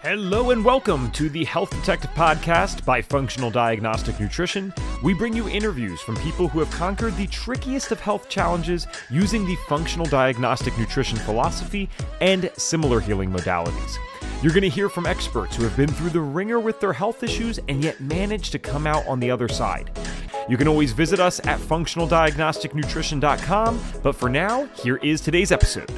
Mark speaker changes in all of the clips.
Speaker 1: Hello and welcome to the Health Detective Podcast by Functional Diagnostic Nutrition. We bring you interviews from people who have conquered the trickiest of health challenges using the functional diagnostic nutrition philosophy and similar healing modalities. You're going to hear from experts who have been through the ringer with their health issues and yet managed to come out on the other side. You can always visit us at functionaldiagnosticnutrition.com, but for now, here is today's episode.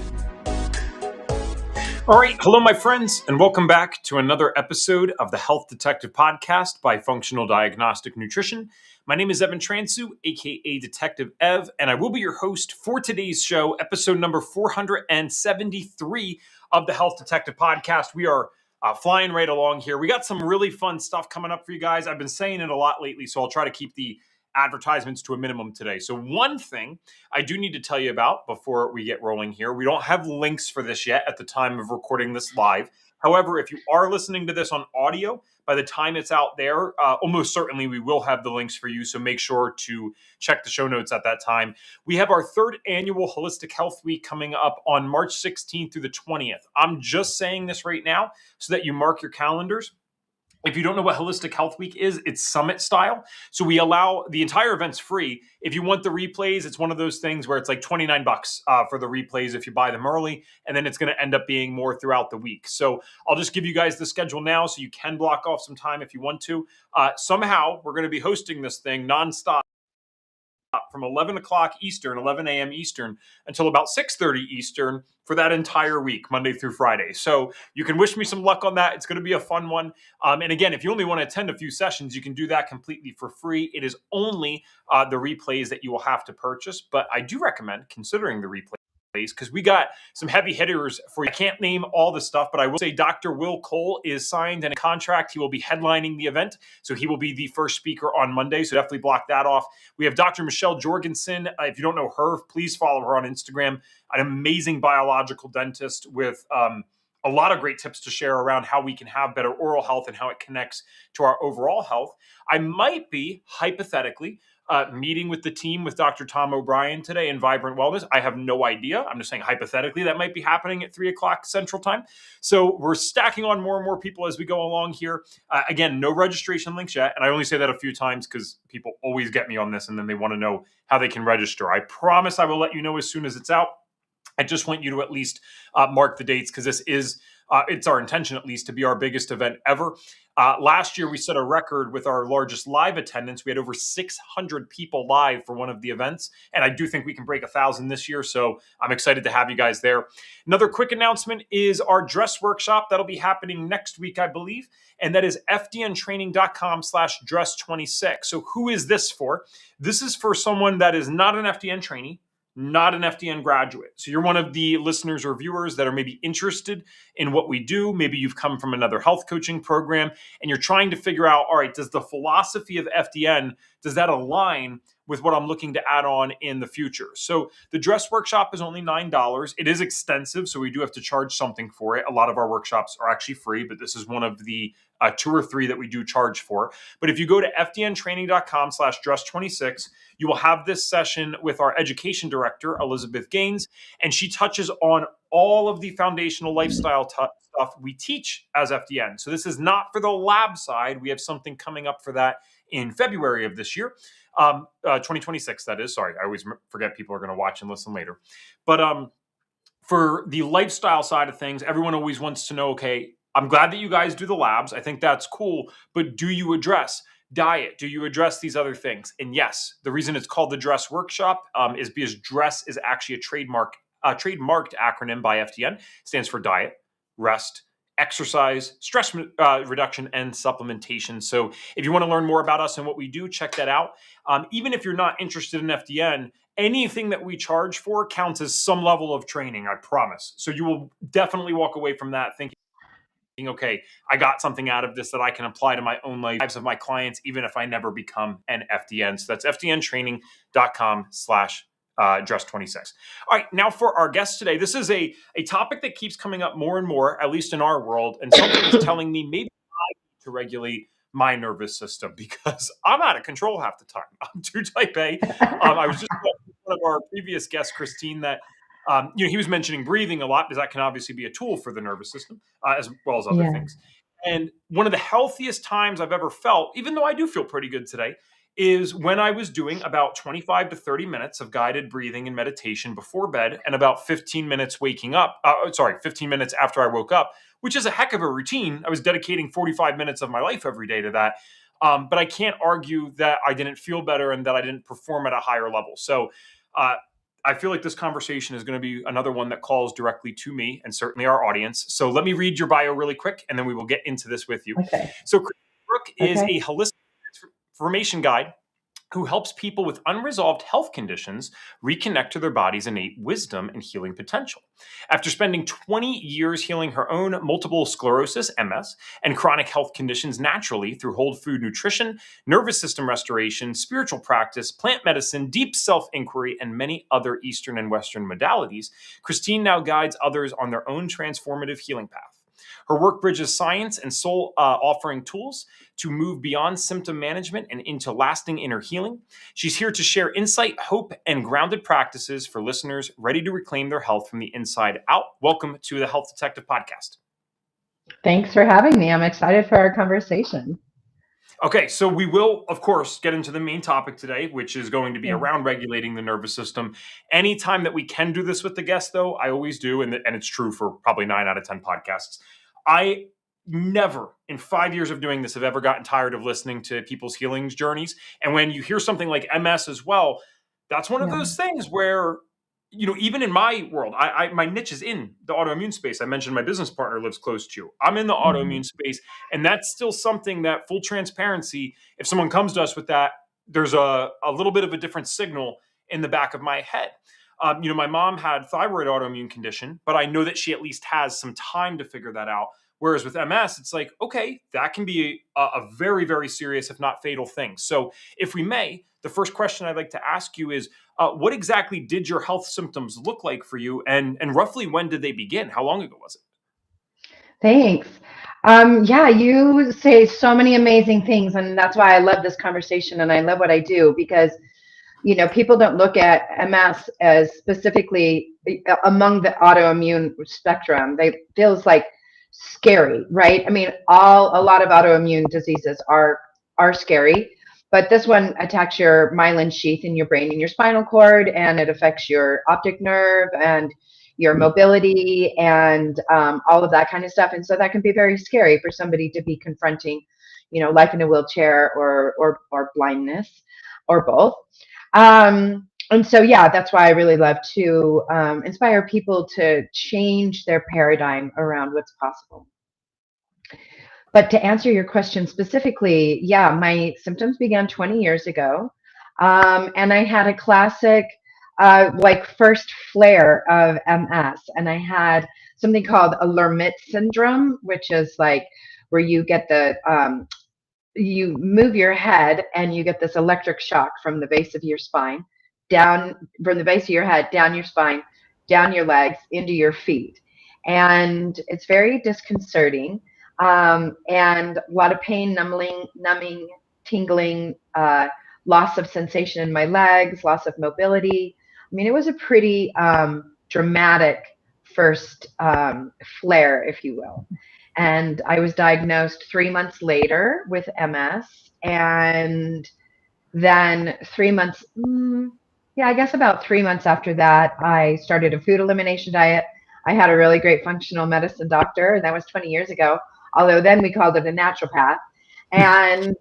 Speaker 1: All right. Hello, my friends, and welcome back to another episode of the Health Detective Podcast by Functional Diagnostic Nutrition. My name is Evan Transu, aka Detective Ev, and I will be your host for today's show, episode number 473 of the Health Detective Podcast. We are flying right along here. We got some really fun stuff coming up for you guys. I've been saying it a lot lately, so I'll try to keep the advertisements to a minimum today. So one thing I do need to tell you about before we get rolling here, we don't have links for this yet at the time of recording this live. However, if you are listening to this on audio, by the time it's out there, almost certainly we will have the links for you. So make sure to check the show notes at that time. We have our third annual Holistic Health Week coming up on March 16th through the 20th. I'm just saying this right now so that you mark your calendars. If you don't know what Holistic Health Week is, it's summit style. So we allow the entire event's free. If you want the replays, it's one of those things where it's like $29 for the replays if you buy them early, and then it's going to end up being more throughout the week. So I'll just give you guys the schedule now so you can block off some time if you want to. Somehow we're going to be hosting this thing nonstop from 11 o'clock Eastern, 11 a.m. Eastern, until about 6:30 Eastern for that entire week, Monday through Friday. So you can wish me some luck on that. It's going to be a fun one. And again, if you only want to attend a few sessions, you can do that completely for free. It is only the replays that you will have to purchase. But I do recommend considering the replays, because we got some heavy hitters for you. I can't name all the stuff, but I will say Dr. Will Cole is signed in a contract. He will be headlining the event, so he will be the first speaker on Monday, so definitely block that off. We have Dr. Michelle Jorgensen. If you don't know her, please follow her on Instagram. An amazing biological dentist with a lot of great tips to share around how we can have better oral health and how it connects to our overall health. I might be, hypothetically, meeting with the team with Dr. Tom O'Brien today in Vibrant Wellness. I have no idea. I'm just saying hypothetically that might be happening at 3 o'clock Central Time. So we're stacking on more and more people as we go along here. Again, no registration links yet. And I only say that a few times because people always get me on this and then they want to know how they can register. I promise I will let you know as soon as it's out. I just want you to at least mark the dates because this is, it's our intention at least to be our biggest event ever. Last year, we set a record with our largest live attendance. We had over 600 people live for one of the events. And I do think we can break 1,000 this year. So I'm excited to have you guys there. Another quick announcement is our dress workshop. That'll be happening next week, I believe. And that is fdntraining.com/dress26. So who is this for? This is for someone that is not an FDN trainee, not an FDN graduate. So you're one of the listeners or viewers that are maybe interested in what we do. Maybe you've come from another health coaching program and you're trying to figure out, all right, does the philosophy of FDN, does that align with what I'm looking to add on in the future? So the dress workshop is only $9. It is extensive, so we do have to charge something for it. A lot of our workshops are actually free, but this is one of the 2 or 3 that we do charge for. But if you go to fdntraining.com/dress26, you will have this session with our education director, Elizabeth Gaines, and she touches on all of the foundational lifestyle stuff we teach as FDN. So this is not for the lab side. We have something coming up for that in February of this year, 2026, that is. Sorry, I always forget people are going to watch and listen later. But for the lifestyle side of things, everyone always wants to know, okay, I'm glad that you guys do the labs. I think that's cool. But do you address diet? Do you address these other things? And yes, the reason it's called the Dress Workshop is because DRESS is actually a trademarked acronym by FDN. It stands for diet, rest, exercise, stress reduction, and supplementation. So if you want to learn more about us and what we do, check that out. Even if you're not interested in FDN, anything that we charge for counts as some level of training, I promise. So you will definitely walk away from that thinking, okay, I got something out of this that I can apply to my own lives of my clients, even if I never become an FDN. So that's fdntraining.com/dress26. All right, now for our guest today. This is a topic that keeps coming up more and more, at least in our world, and something is telling me maybe I need to regulate my nervous system because I'm out of control half the time. I'm too type A. I was just with one of our previous guests, Christine, that He was mentioning breathing a lot because that can obviously be a tool for the nervous system, as well as other
Speaker 2: Yeah.
Speaker 1: things. And one of the healthiest times I've ever felt, even though I do feel pretty good today, is when I was doing about 25 to 30 minutes of guided breathing and meditation before bed and about 15 minutes waking up. 15 minutes after I woke up, which is a heck of a routine. I was dedicating 45 minutes of my life every day to that. But I can't argue that I didn't feel better and that I didn't perform at a higher level. So uh, I feel like this conversation is going to be another one that calls directly to me and certainly our audience. So let me read your bio really quick, and then we will get into this with you.
Speaker 2: Okay.
Speaker 1: So Christine Ruch is
Speaker 2: Okay.
Speaker 1: a holistic transformation guide who helps people with unresolved health conditions reconnect to their body's innate wisdom and healing potential. After spending 20 years healing her own multiple sclerosis, MS, and chronic health conditions naturally through whole food nutrition, nervous system restoration, spiritual practice, plant medicine, deep self inquiry, and many other Eastern and Western modalities, Christine now guides others on their own transformative healing path. Her work bridges science and soul, offering tools to move beyond symptom management and into lasting inner healing. She's here to share insight, hope, and grounded practices for listeners ready to reclaim their health from the inside out. Welcome to the Health Detective Podcast.
Speaker 2: Thanks for having me. I'm excited for our conversation.
Speaker 1: Okay, so we will, of course, get into the main topic today, which is going to be
Speaker 2: Yeah.
Speaker 1: around regulating the nervous system. Anytime that we can do this with the guest, though, I always do, and it's true for probably 9 out of 10 podcasts. I never, in 5 years of doing this, have ever gotten tired of listening to people's healing journeys. And when you hear something like MS as well, that's one of
Speaker 2: Yeah.
Speaker 1: those things where even in my world, my niche is in the autoimmune space. I mentioned my business partner lives close to. I'm in the
Speaker 2: Mhm.
Speaker 1: autoimmune space, and that's still something that, full transparency, if someone comes to us with that, there's a little bit of a different signal in the back of my head. My mom had thyroid autoimmune condition, but I know that she at least has some time to figure that out. Whereas with MS, it's like, okay, that can be a very, very serious, if not fatal thing. So if we may, the first question I'd like to ask you is, what exactly did your health symptoms look like for you, and roughly when did they begin? How long ago was it?
Speaker 2: Thanks. Yeah, you say so many amazing things, and that's why I love this conversation and I love what I do because people don't look at MS as specifically among the autoimmune spectrum. They feels like scary, right? I mean, a lot of autoimmune diseases are scary, but this one attacks your myelin sheath in your brain and your spinal cord, and it affects your optic nerve and your mobility and all of that kind of stuff. And so that can be very scary for somebody to be confronting, life in a wheelchair or blindness or both. And so, yeah, that's why I really love to inspire people to change their paradigm around what's possible. But to answer your question specifically, yeah, my symptoms began 20 years ago. And I had a classic, first flare of MS. And I had something called a Lermite syndrome, which is like where you get you move your head and you get this electric shock from the base of your spine, down from the base of your head, down your spine, down your legs, into your feet. And it's very disconcerting, and a lot of pain, numbing, tingling, loss of sensation in my legs, loss of mobility. I mean, it was a pretty dramatic first flare, if you will. And I was diagnosed 3 months later with MS. And then 3 months, yeah, I guess about 3 months after that, I started a food elimination diet. I had a really great functional medicine doctor, and that was 20 years ago, although then we called it a naturopath. And,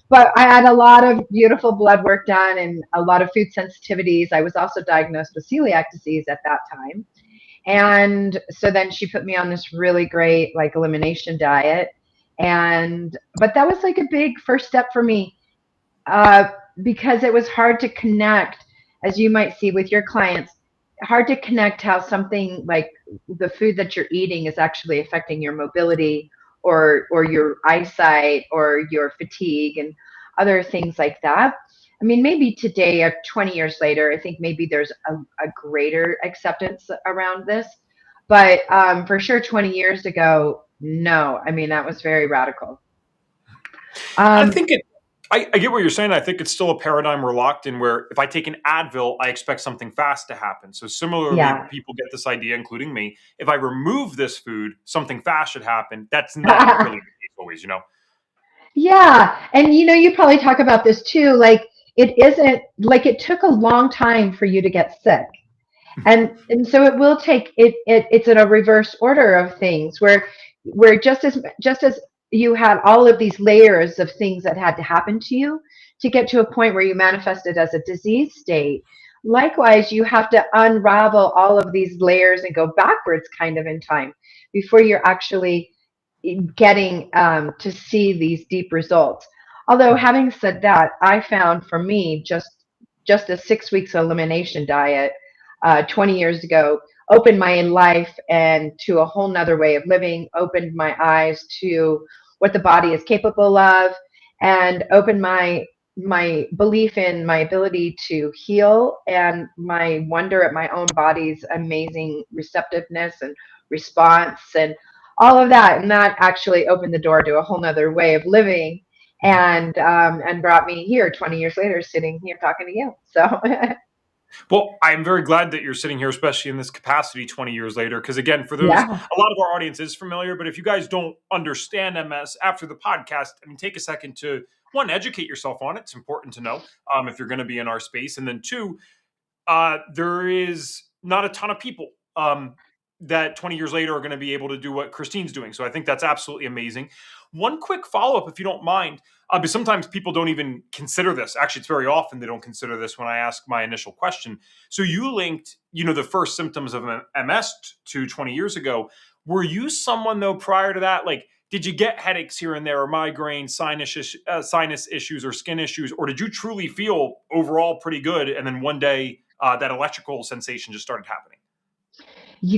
Speaker 2: but I had a lot of beautiful blood work done and a lot of food sensitivities. I was also diagnosed with celiac disease at that time. And so then she put me on this really great elimination diet. But that was like a big first step for me, uh, because it was hard to connect, as you might see with your clients, hard to connect how something like the food that you're eating is actually affecting your mobility or your eyesight or your fatigue and other things like that. I mean, maybe today, 20 years later, I think maybe there's a greater acceptance around this. But for sure, 20 years ago, no. I mean, that was very radical.
Speaker 1: I
Speaker 2: Um,
Speaker 1: think it. I get what you're saying. I think it's still a paradigm we're locked in where if I take an Advil, I expect something fast to happen. So similarly,
Speaker 2: Yeah.
Speaker 1: people get this idea, including me. If I remove this food, something fast should happen. That's not really the case always, you know?
Speaker 2: Yeah. And you probably talk about this too. Like, it isn't like it took a long time for you to get sick. And so it will take it's in a reverse order of things where just as you had all of these layers of things that had to happen to you to get to a point where you manifested as a disease state. Likewise, you have to unravel all of these layers and go backwards kind of in time before you're actually getting to see these deep results. Although having said that, I found for me just a 6 weeks elimination diet 20 years ago opened my life and to a whole nother way of living, opened my eyes to what the body is capable of, and opened my belief in my ability to heal and my wonder at my own body's amazing receptiveness and response and all of that. And that actually opened the door to a whole nother way of living and brought me here 20 years later, sitting here talking to you. So
Speaker 1: Well, I'm very glad that you're sitting here, especially in this capacity 20 years later. Because again, for those,
Speaker 2: yeah.
Speaker 1: a lot of our audience is familiar, but if you guys don't understand MS after the podcast, I mean, take a second to one, educate yourself on it. It's important to know if you're going to be in our space. And then two, there is not a ton of people that 20 years later are going to be able to do what Christine's doing. So I think that's absolutely amazing. One quick follow up, if you don't mind, because sometimes people don't even consider this. Actually, it's very often they don't consider this when I ask my initial question. So you linked, the first symptoms of MS to 20 years ago. Were you someone though prior to that, like? Did you get headaches here and there, or migraines, sinus issues, or skin issues, or did you truly feel overall pretty good? And then one day, that electrical sensation just started happening.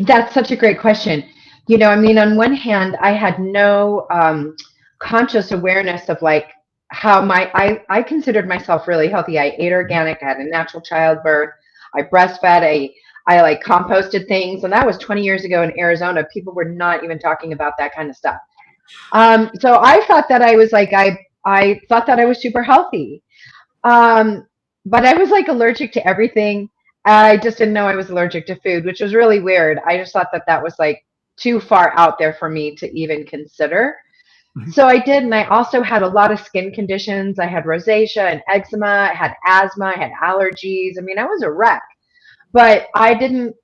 Speaker 2: That's such a great question. I mean, on one hand, I had no conscious awareness of like how I considered myself really healthy. I ate organic, I had a natural childbirth, I breastfed, I like composted things. And that was 20 years ago in Arizona. People were not even talking about that kind of stuff. So I thought that I was like, I thought that I was super healthy. Um, but I was like allergic to everything. I just didn't know I was allergic to food, which was really weird. I just thought that that was like too far out there for me to even consider.
Speaker 1: Mhm.
Speaker 2: So I did, and I also had a lot of skin conditions. I had rosacea and eczema. I had asthma. I had allergies. I mean, I was a wreck. But I didn't,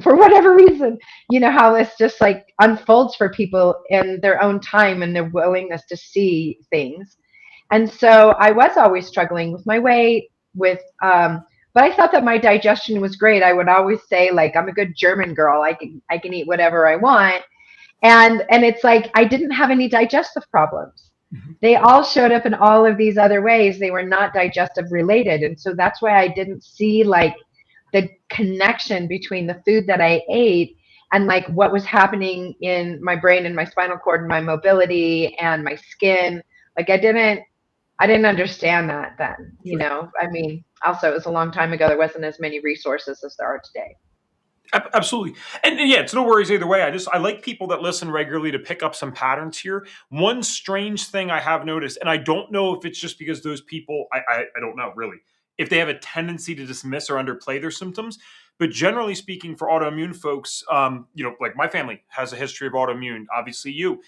Speaker 2: for whatever reason, how this just like unfolds for people in their own time and their willingness to see things. And so I was always struggling with my weight, but I thought that my digestion was great. I would always say like I'm a good German girl. I can eat whatever I want. And it's like I didn't have any digestive problems.
Speaker 1: Mhm.
Speaker 2: They all showed up in all of these other ways. They were not digestive related. And so that's why I didn't see like the connection between the food that I ate and like what was happening in my brain and my spinal cord and my mobility and my skin. Like I didn't understand that then,
Speaker 1: Sure.
Speaker 2: I mean, also it was a long time ago. There wasn't as many resources as there are today.
Speaker 1: Absolutely. And yeah, it's no worries either way. I like people that listen regularly to pick up some patterns here. One strange thing I have noticed, and I don't know if it's just because those people, I don't know really, if they have a tendency to dismiss or underplay their symptoms. But generally speaking, for autoimmune folks, like my family has a history of autoimmune, obviously you.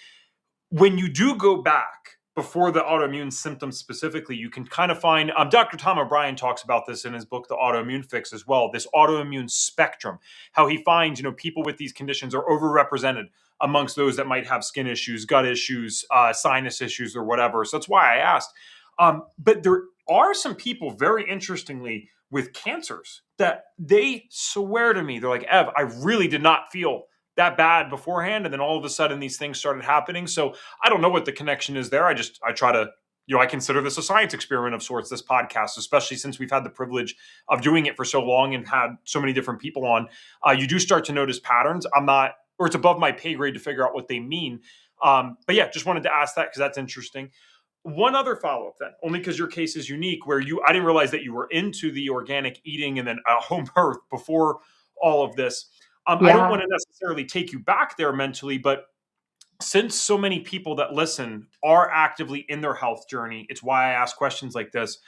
Speaker 1: When you do go back before the autoimmune symptoms specifically, you can kind of find Dr. Tom O'Brien talks about this in his book, The Autoimmune Fix, as well. This autoimmune spectrum, how he finds people with these conditions are overrepresented amongst those that might have skin issues, gut issues, sinus issues, or whatever. So that's why I asked. But there are some people, very interestingly, with cancers that they swear to me, they're like, Ev, I really did not feel that bad beforehand, and then all of a sudden these things started happening. So I don't know what the connection is there. I try to, I consider this a science experiment of sorts, this podcast, especially since we've had the privilege of doing it for so long and had so many different people on. You do start to notice patterns. I'm not, or it's above my pay grade to figure out what they mean. But yeah, just wanted to ask that because that's interesting. One other follow up then, only because your case is unique, where I didn't realize that you were into the organic eating and then home birth before all of this. I don't
Speaker 2: Yeah.
Speaker 1: want to necessarily take you back there mentally, but since so many people that listen are actively in their health journey, it's why I ask questions like this.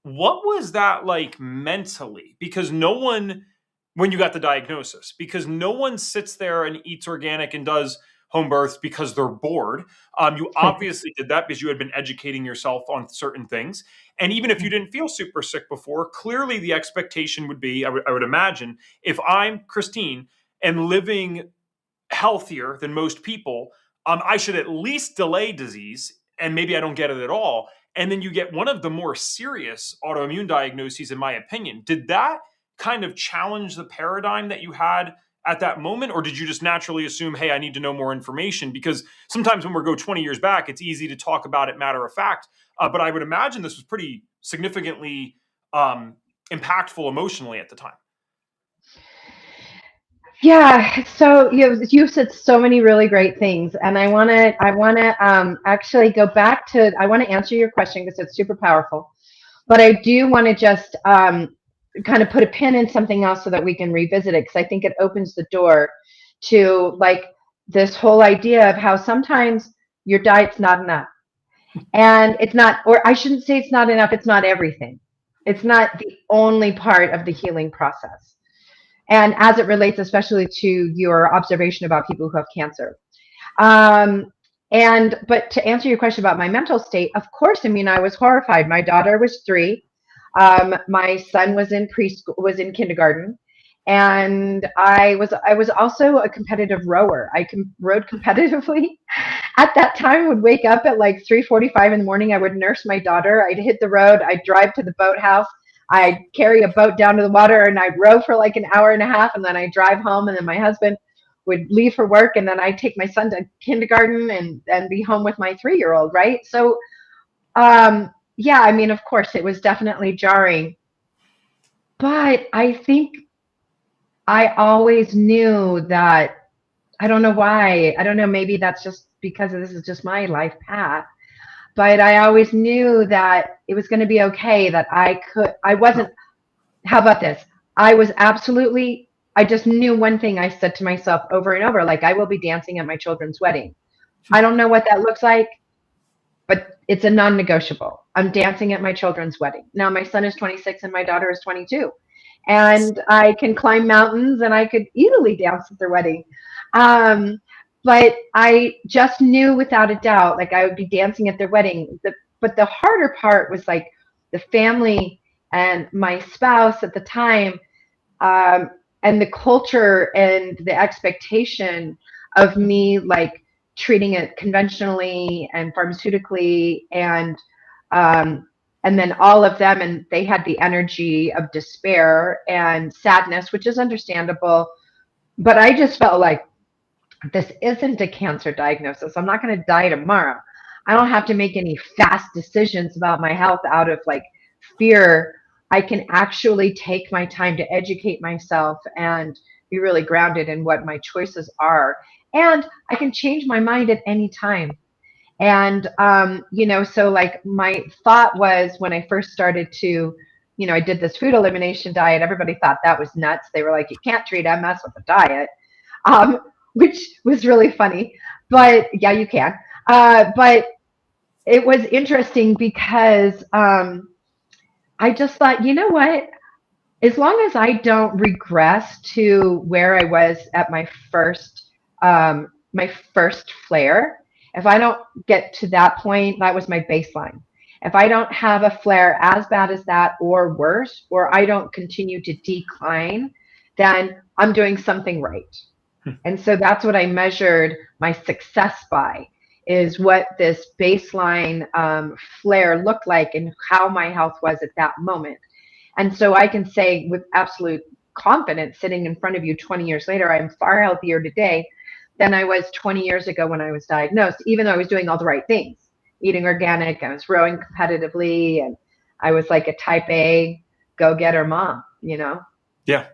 Speaker 1: What was that like mentally? Because no one, when you got the diagnosis, because no one sits there and eats organic and does home births because they're bored. You obviously did that because you had been educating yourself on certain things. And even if you didn't feel super sick before, clearly the expectation would be, I would imagine, if I'm Christine and living healthier than most people, I should at least delay disease, and maybe I don't get it at all. And then you get one of the more serious autoimmune diagnoses, in my opinion. Did that kind of challenge the paradigm that you had at that moment, or did you just naturally assume, hey, I need to know more information? Because sometimes when we go 20 years back, it's easy to talk about it matter of fact. But I would imagine this was pretty significantly impactful emotionally at the time.
Speaker 2: Yeah, so you've said so many really great things, and I wanna actually go back to I want to answer your question because it's super powerful, but I do want to just kind of put a pin in something else so that we can revisit it because I think it opens the door to like this whole idea of how sometimes your diet's not enough, and it's not, or I shouldn't say it's not enough. It's not everything. It's not the only part of the healing process, and as it relates especially to your observation about people who have cancer. um, and but to answer your question about my mental state, of course, I mean, I was horrified. My daughter was 3. My son was in preschool, was in kindergarten, and I was also a competitive rower. Rode competitively. At that time, I would wake up at like 3:45 in the morning. I would nurse my daughter. I'd hit the road. I'd drive to the boathouse. I'd carry a boat down to the water, and I'd row for like an hour and a half, and then I'd drive home. And then my husband would leave for work, and then I'd take my son to kindergarten and be home with my 3-year-old. Right. So, yeah, I mean, of course, it was definitely jarring, but I think I always knew that. I don't know why. I don't know. Maybe that's just because this is just my life path. But I always knew that it was going to be okay, that I wasn't, how about this? I was absolutely, I just knew one thing I said to myself over and over, like, I will be dancing at my children's wedding. I don't know what that looks like, but it's a non negotiable. I'm dancing at my children's wedding. Now, my son is 26 and my daughter is 22. And I can climb mountains and I could easily dance at their wedding. Um, but I just knew without a doubt, like I would be dancing at their wedding. But the harder part was like the family and my spouse at the time, um, and the culture and the expectation of me like treating it conventionally and pharmaceutically, um, and then all of them, and they had the energy of despair and sadness, which is understandable. But I just felt like this isn't a cancer diagnosis. I'm not going to die tomorrow. I don't have to make any fast decisions about my health out of like fear. I can actually take my time to educate myself and be really grounded in what my choices are. And I can change my mind at any time. And, so like my thought was when I first started to, I did this food elimination diet, everybody thought that was nuts. They were like, you can't treat MS with a diet, um, which was really funny. But yeah, you can. But it was interesting because I just thought, you know what? As long as I don't regress to where I was at my first flare, if I don't get to that point, that was my baseline. If I don't have a flare as bad as that or worse, or I don't continue to decline, then I'm doing something right. And so that's what I measured my success by, is what this baseline flare looked like and how my health was at that moment. And so I can say with absolute confidence, sitting in front of you 20 years later, I'm far healthier today than I was 20 years ago when I was diagnosed, even though I was doing all the right things, eating organic, I was rowing competitively, and I was like a type A go-getter mom.
Speaker 1: Yeah.
Speaker 2: Yeah.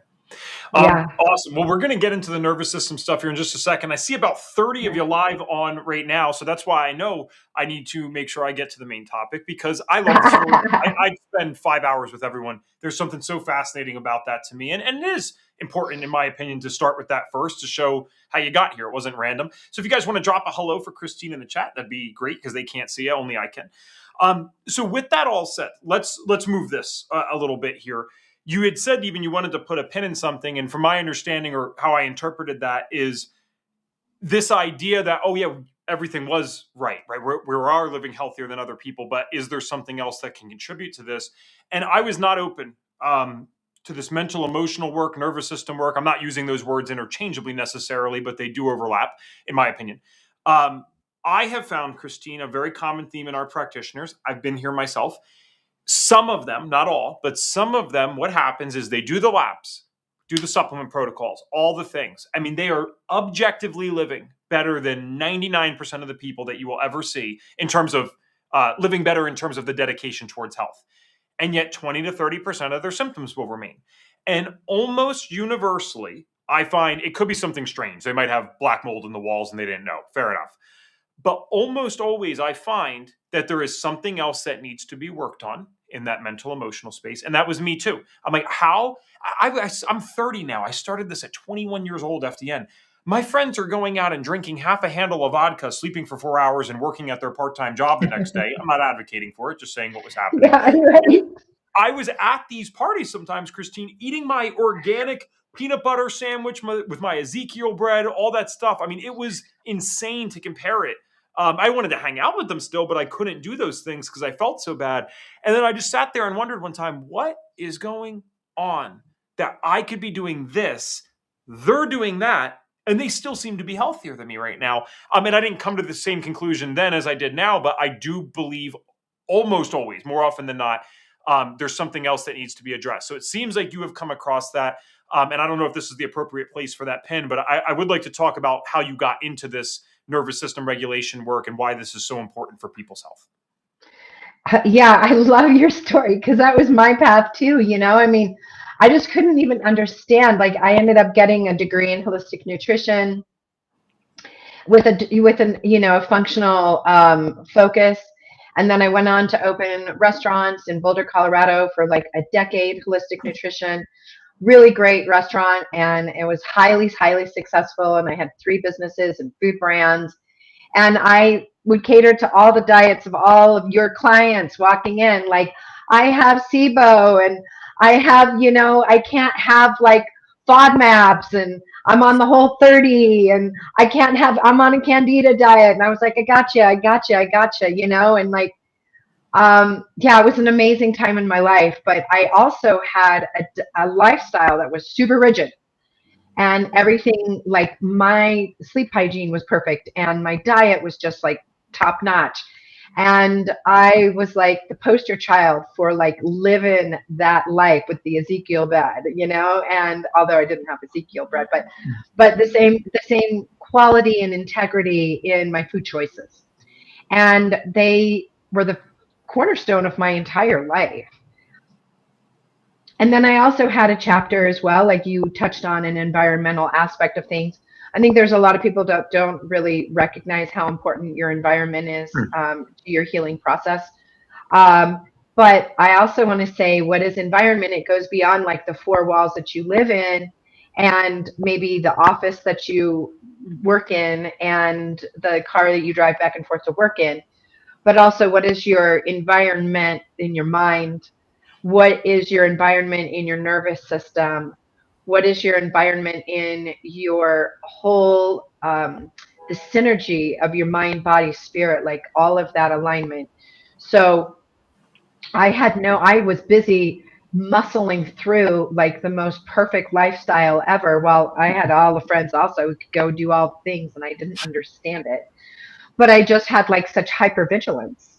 Speaker 1: Awesome. Well, we're going to get into the nervous system stuff here in just a second. I see about 30 of you live on right now. So that's why I know I need to make sure I get to the main topic, because I love the story. I spend 5 hours with everyone. There's something so fascinating about that to me. And it is, important, in my opinion, to start with that first to show how you got here. It wasn't random. So if you guys want to drop a hello for Christine in the chat, that'd be great because they can't see you, only I can. So with that all said, let's move this a little bit here. You had said even you wanted to put a pin in something, and from my understanding or how I interpreted that is this idea that, oh yeah, everything was right? We are living healthier than other people, but is there something else that can contribute to this? And I was not open to this mental, emotional work, nervous system work. I'm not using those words interchangeably necessarily, but they do overlap, in my opinion. I have found, Christine, a very common theme in our practitioners. I've been here myself. Some of them, not all, but some of them, what happens is they do the labs, do the supplement protocols, all the things. I mean, they are objectively living better than 99% of the people that you will ever see in terms of living better in terms of the dedication towards health. And yet 20 to 30% of their symptoms will remain. And almost universally, I find it could be something strange. They might have black mold in the walls and they didn't know. Fair enough. But almost always I find that there is something else that needs to be worked on in that mental emotional space. And that was me too. I'm like, how? I'm 30 now. I started this at 21 years old, FDN. My friends are going out and drinking half a handle of vodka, sleeping for 4 hours, and working at their part-time job the next day. I'm not advocating for it, just saying what was happening.
Speaker 2: Yeah, right.
Speaker 1: I was at these parties sometimes, Christine, eating my organic peanut butter sandwich with my Ezekiel bread, all that stuff. I mean, it was insane to compare it. I wanted to hang out with them still, but I couldn't do those things because I felt so bad. And then I just sat there and wondered one time, what is going on that I could be doing this? They're doing that, and they still seem to be healthier than me right now. I mean, I didn't come to the same conclusion then as I did now, but I do believe almost always, more often than not, there's something else that needs to be addressed. So it seems like you have come across that. And I don't know if this is the appropriate place for that pin, but I would like to talk about how you got into this nervous system regulation work and why this is so important for people's health.
Speaker 2: Yeah, I love your story because that was my path too. I mean, I just couldn't even understand. Like, I ended up getting a degree in holistic nutrition with a functional focus. And then I went on to open restaurants in Boulder, Colorado for like a decade, holistic nutrition, really great restaurant. And it was highly, highly successful. And I had 3 businesses and food brands. And I would cater to all the diets of all of your clients walking in. Like, I have SIBO and I have, I can't have like FODMAPs and I'm on the Whole30 and I'm on a Candida diet. And I was like, I gotcha. And like, yeah, it was an amazing time in my life, but I also had a lifestyle that was super rigid. And everything, like my sleep hygiene was perfect and my diet was just like top notch. And I was like the poster child for like living that life with the Ezekiel bread, and although I didn't have Ezekiel bread, but the same quality and integrity in my food choices. And they were the cornerstone of my entire life. And then I also had a chapter as well, like you touched on, an environmental aspect of things. I think there's a lot of people that don't really recognize how important your environment is to your healing process. But I also want to say, what is environment? It goes beyond like the 4 walls that you live in and maybe the office that you work in and the car that you drive back and forth to work in. But also, what is your environment in your mind? What is your environment in your nervous system? What is your environment in your whole, the synergy of your mind, body, spirit, like all of that alignment. So I was busy muscling through like the most perfect lifestyle ever, while I had all the friends also who could go do all the things and I didn't understand it. But I just had like such hypervigilance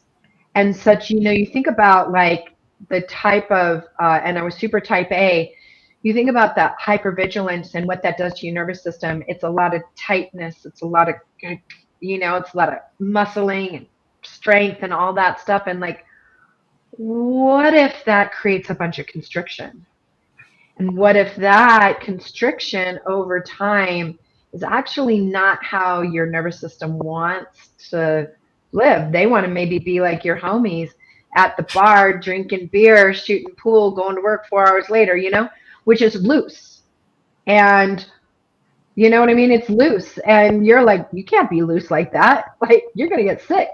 Speaker 2: and such, you think about like the type of, and I was super type A, you think about that hypervigilance and what that does to your nervous system. It's a lot of tightness. It's a lot of, it's a lot of muscling and strength and all that stuff. And like, what if that creates a bunch of constriction? And what if that constriction over time is actually not how your nervous system wants to live? They want to maybe be like your homies at the bar, drinking beer, shooting pool, going to work 4 hours later, which is loose. And you know what I mean? It's loose. And you're like, you can't be loose like that. Like, you're going to get sick.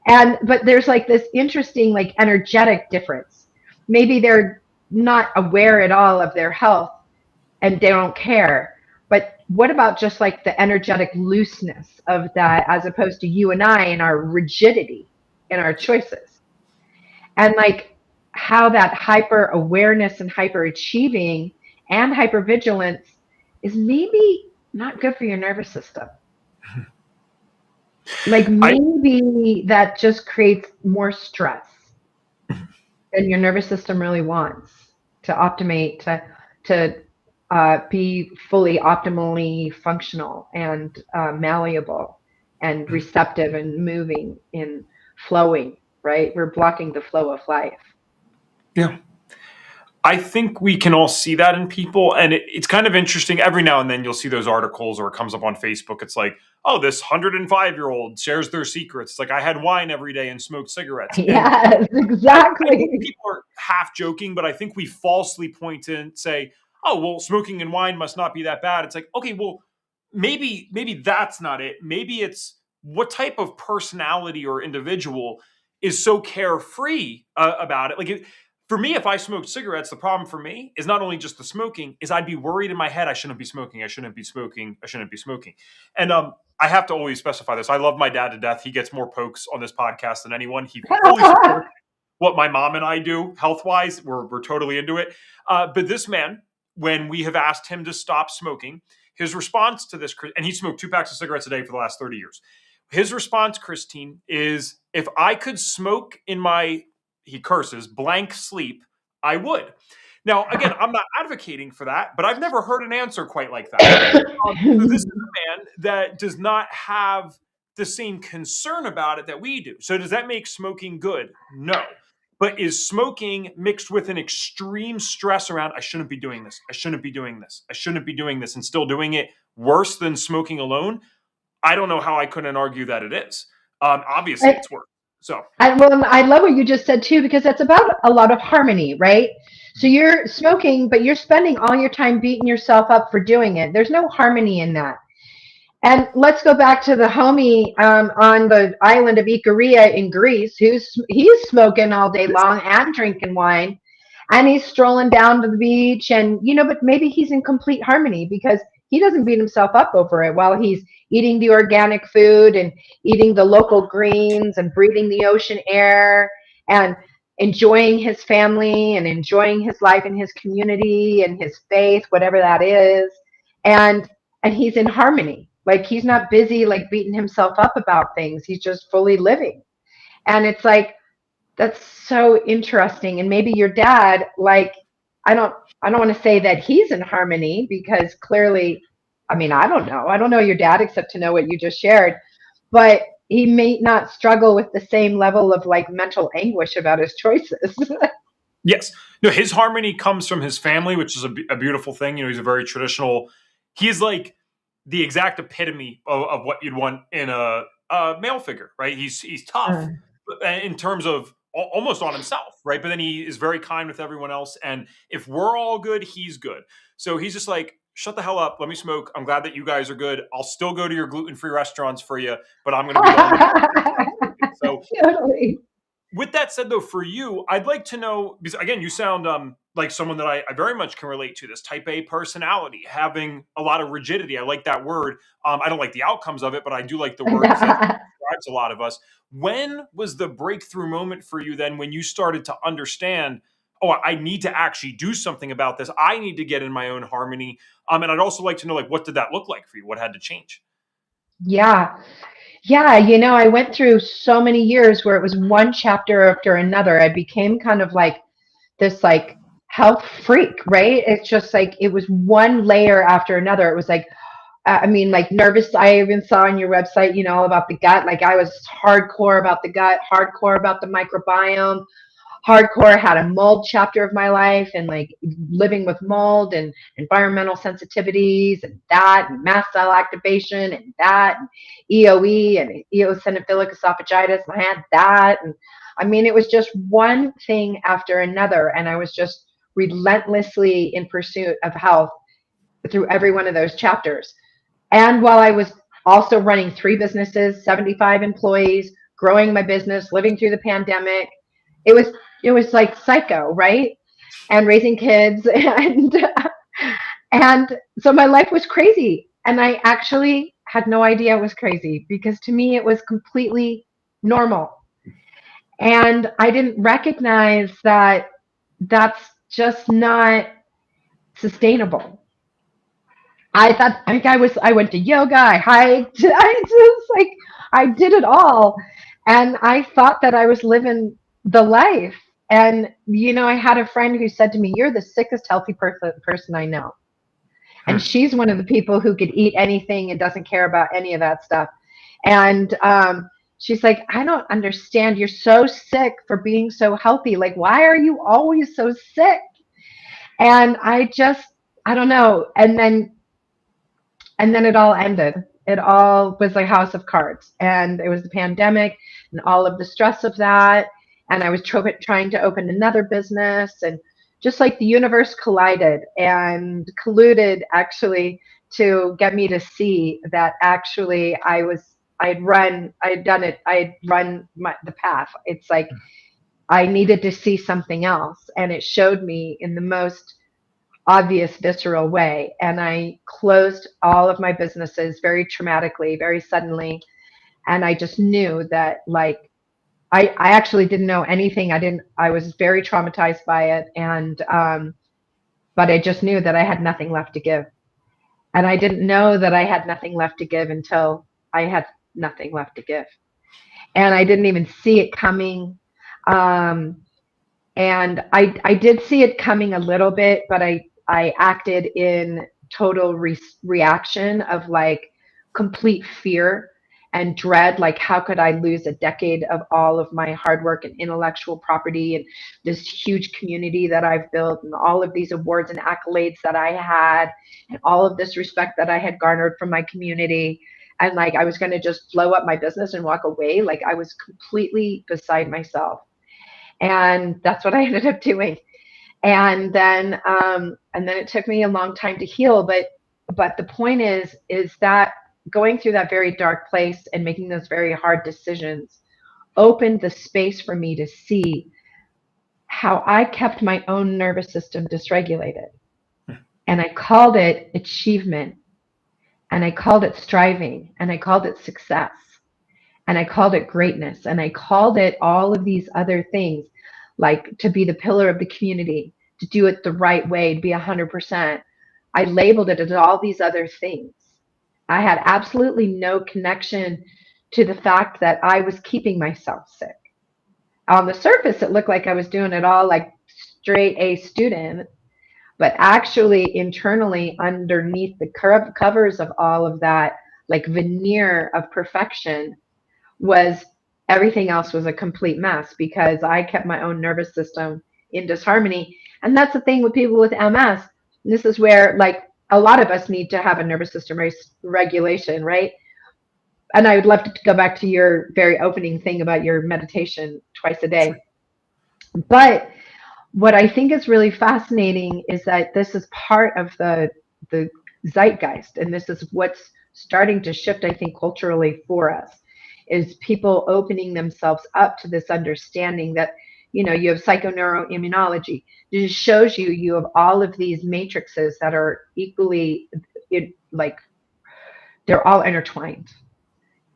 Speaker 2: But there's like this interesting, like, energetic difference. Maybe they're not aware at all of their health and they don't care. But what about just like the energetic looseness of that as opposed to you and I and our rigidity in our choices? And like how that hyper awareness and hyper achieving and hyper vigilance is maybe not good for your nervous system. Like
Speaker 1: I
Speaker 2: maybe that just creates more stress than your nervous system really wants to optimate, to be fully optimally functional and malleable and receptive and moving and flowing, right? We're blocking the flow of life.
Speaker 1: yeah. I think we can all see that in people. And it's kind of interesting. Every now and then you'll see those articles or it comes up on Facebook. It's like, oh, this 105-year-old shares their secrets. It's like, I had wine every day and smoked cigarettes. And
Speaker 2: Yes,
Speaker 1: I think
Speaker 2: exactly.
Speaker 1: people are half joking, but I think we falsely point to and say, oh, well, smoking and wine must not be that bad. It's like, okay, well, maybe that's not it. Maybe it's what type of personality or individual is so carefree about it. For me, if I smoked cigarettes, the problem for me is not only just the smoking, is I'd be worried in my head, I shouldn't be smoking, I shouldn't be smoking, I shouldn't be smoking. And I have to always specify this. I love my dad to death. He gets more pokes on this podcast than anyone. He fully supports what my mom and I do health wise. We're totally into it. But this man, when we have asked him to stop smoking, his response to this, and he smoked 2 packs of cigarettes a day for the last 30 years. His response, Christine, is if I could smoke in my, he curses, blank sleep, I would. Now, again, I'm not advocating for that, but I've never heard an answer quite like that. So this is a man that does not have the same concern about it that we do. So does that make smoking good? No. But is smoking mixed with an extreme stress around, I shouldn't be doing this, I shouldn't be doing this, I shouldn't be doing this, and still doing it worse than smoking alone? I don't know how I couldn't argue that it is. Obviously,
Speaker 2: I,
Speaker 1: it's worse. So,
Speaker 2: I love what you just said too, because that's about a lot of harmony, right? So you're smoking, but you're spending all your time beating yourself up for doing it. There's no harmony in that. And let's go back to the homie on the island of Ikaria in Greece, he's smoking all day long and drinking wine, and he's strolling down to the beach, and but maybe he's in complete harmony because he doesn't beat himself up over it while he's eating the organic food and eating the local greens and breathing the ocean air and enjoying his family and enjoying his life and his community and his faith, whatever that is. And he's in harmony. Like he's not busy like beating himself up about things. He's just fully living. And it's like that's so interesting. And maybe your dad, like, I don't I don't want to say that he's in harmony because clearly, I mean, I don't know. I don't know your dad except to know what you just shared, but he may not struggle with the same level of like mental anguish about his choices.
Speaker 1: yes. No, his harmony comes from his family, which is a beautiful thing. He's a very traditional, he's like the exact epitome of what you'd want in a male figure, right? He's tough in terms of almost on himself, right? But then he is very kind with everyone else. And if we're all good, he's good. So he's just like, shut the hell up. Let me smoke. I'm glad that you guys are good. I'll still go to your gluten-free restaurants for you, but I'm going to be the only one. So
Speaker 2: Totally.
Speaker 1: with that said, though, for you, I'd like to know, because again, you sound like someone that I very much can relate to, this type A personality, having a lot of rigidity. I like that word. I don't like the outcomes of it, but I do like the word because I think it describes a lot of us. When was the breakthrough moment for you then when you started to understand, oh, I need to actually do something about this. I need to get in my own harmony. And I'd also like to know, like, what did that look like for you? What had to change?
Speaker 2: Yeah. Yeah, I went through so many years where it was one chapter after another. I became kind of like this like health freak, right? It's just like it was one layer after another. It was like I mean, like nervous. I even saw on your website, all about the gut. Like I was hardcore about the gut, hardcore about the microbiome, hardcore had a mold chapter of my life and like living with mold and environmental sensitivities and that and mast cell activation and that and EOE and eosinophilic esophagitis. I had that. And I mean, it was just one thing after another. And I was just relentlessly in pursuit of health through every one of those chapters. And while I was also running 3 businesses, 75 employees, growing my business, living through the pandemic, it was it was like psycho, right? And raising kids and so my life was crazy. And I actually had no idea it was crazy because to me it was completely normal. And I didn't recognize that that's just not sustainable. I went to yoga, I hiked, I just like, I did it all. And I thought that I was living the life. And, I had a friend who said to me, "You're the sickest healthy person I know." And she's one of the people who could eat anything and doesn't care about any of that stuff. And she's like, "I don't understand. You're so sick for being so healthy. Like, why are you always so sick?" And I don't know. And then it all ended. It all was like house of cards. And it was the pandemic and all of the stress of that. And I was trying to open another business. And just like the universe collided and colluded actually to get me to see that actually I'd done it. I'd run the path. It's like I needed to see something else. And it showed me in the most obvious, visceral way. And I closed all of my businesses very traumatically, very suddenly. And I just knew that, like, I actually didn't know anything. I was very traumatized by it. But I just knew that I had nothing left to give. And I didn't know that I had nothing left to give until I had nothing left to give. And I didn't even see it coming. Um, and I did see it coming a little bit, but I acted in total reaction of like complete fear and dread. Like, how could I lose a decade of all of my hard work and intellectual property and this huge community that I've built and all of these awards and accolades that I had and all of this respect that I had garnered from my community. And like, I was going to just blow up my business and walk away. Like, I was completely beside myself. And that's what I ended up doing. And then it took me a long time to heal. But the point is that going through that very dark place and making those very hard decisions opened the space for me to see how I kept my own nervous system dysregulated. And I called it achievement, and I called it striving, and I called it success, and I called it greatness, and I called it all of these other things, like to be the pillar of the community, to do it the right way, to be 100%. I labeled it as all these other things. I had absolutely no connection to the fact that I was keeping myself sick. On the surface, it looked like I was doing it all like straight A student, but actually internally underneath the covers of all of that, like veneer of perfection, was everything else was a complete mess because I kept my own nervous system in disharmony. And that's the thing with people with MS. This is where, like, a lot of us need to have a nervous system regulation, right? And I would love to go back to your very opening thing about your meditation twice a day. But what I think is really fascinating is that this is part of the zeitgeist, and this is what's starting to shift, I think, culturally for us, is people opening themselves up to this understanding that, you have psychoneuroimmunology. It just shows you have all of these matrices that are equally, like, they're all intertwined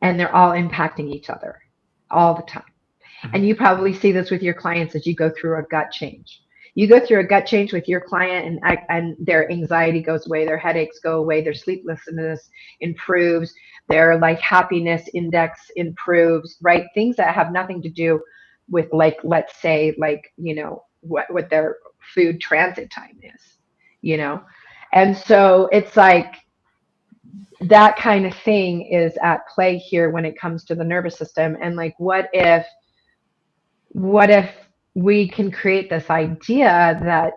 Speaker 2: and they're all impacting each other all the time. And you probably see this with your clients as you go through a gut change. You go through a gut change with your client, and their anxiety goes away, their headaches go away, their sleeplessness improves, their like happiness index improves, right? Things that have nothing to do with, like, let's say, like, what their food transit time is. And so it's like that kind of thing is at play here when it comes to the nervous system. And like, what if we can create this idea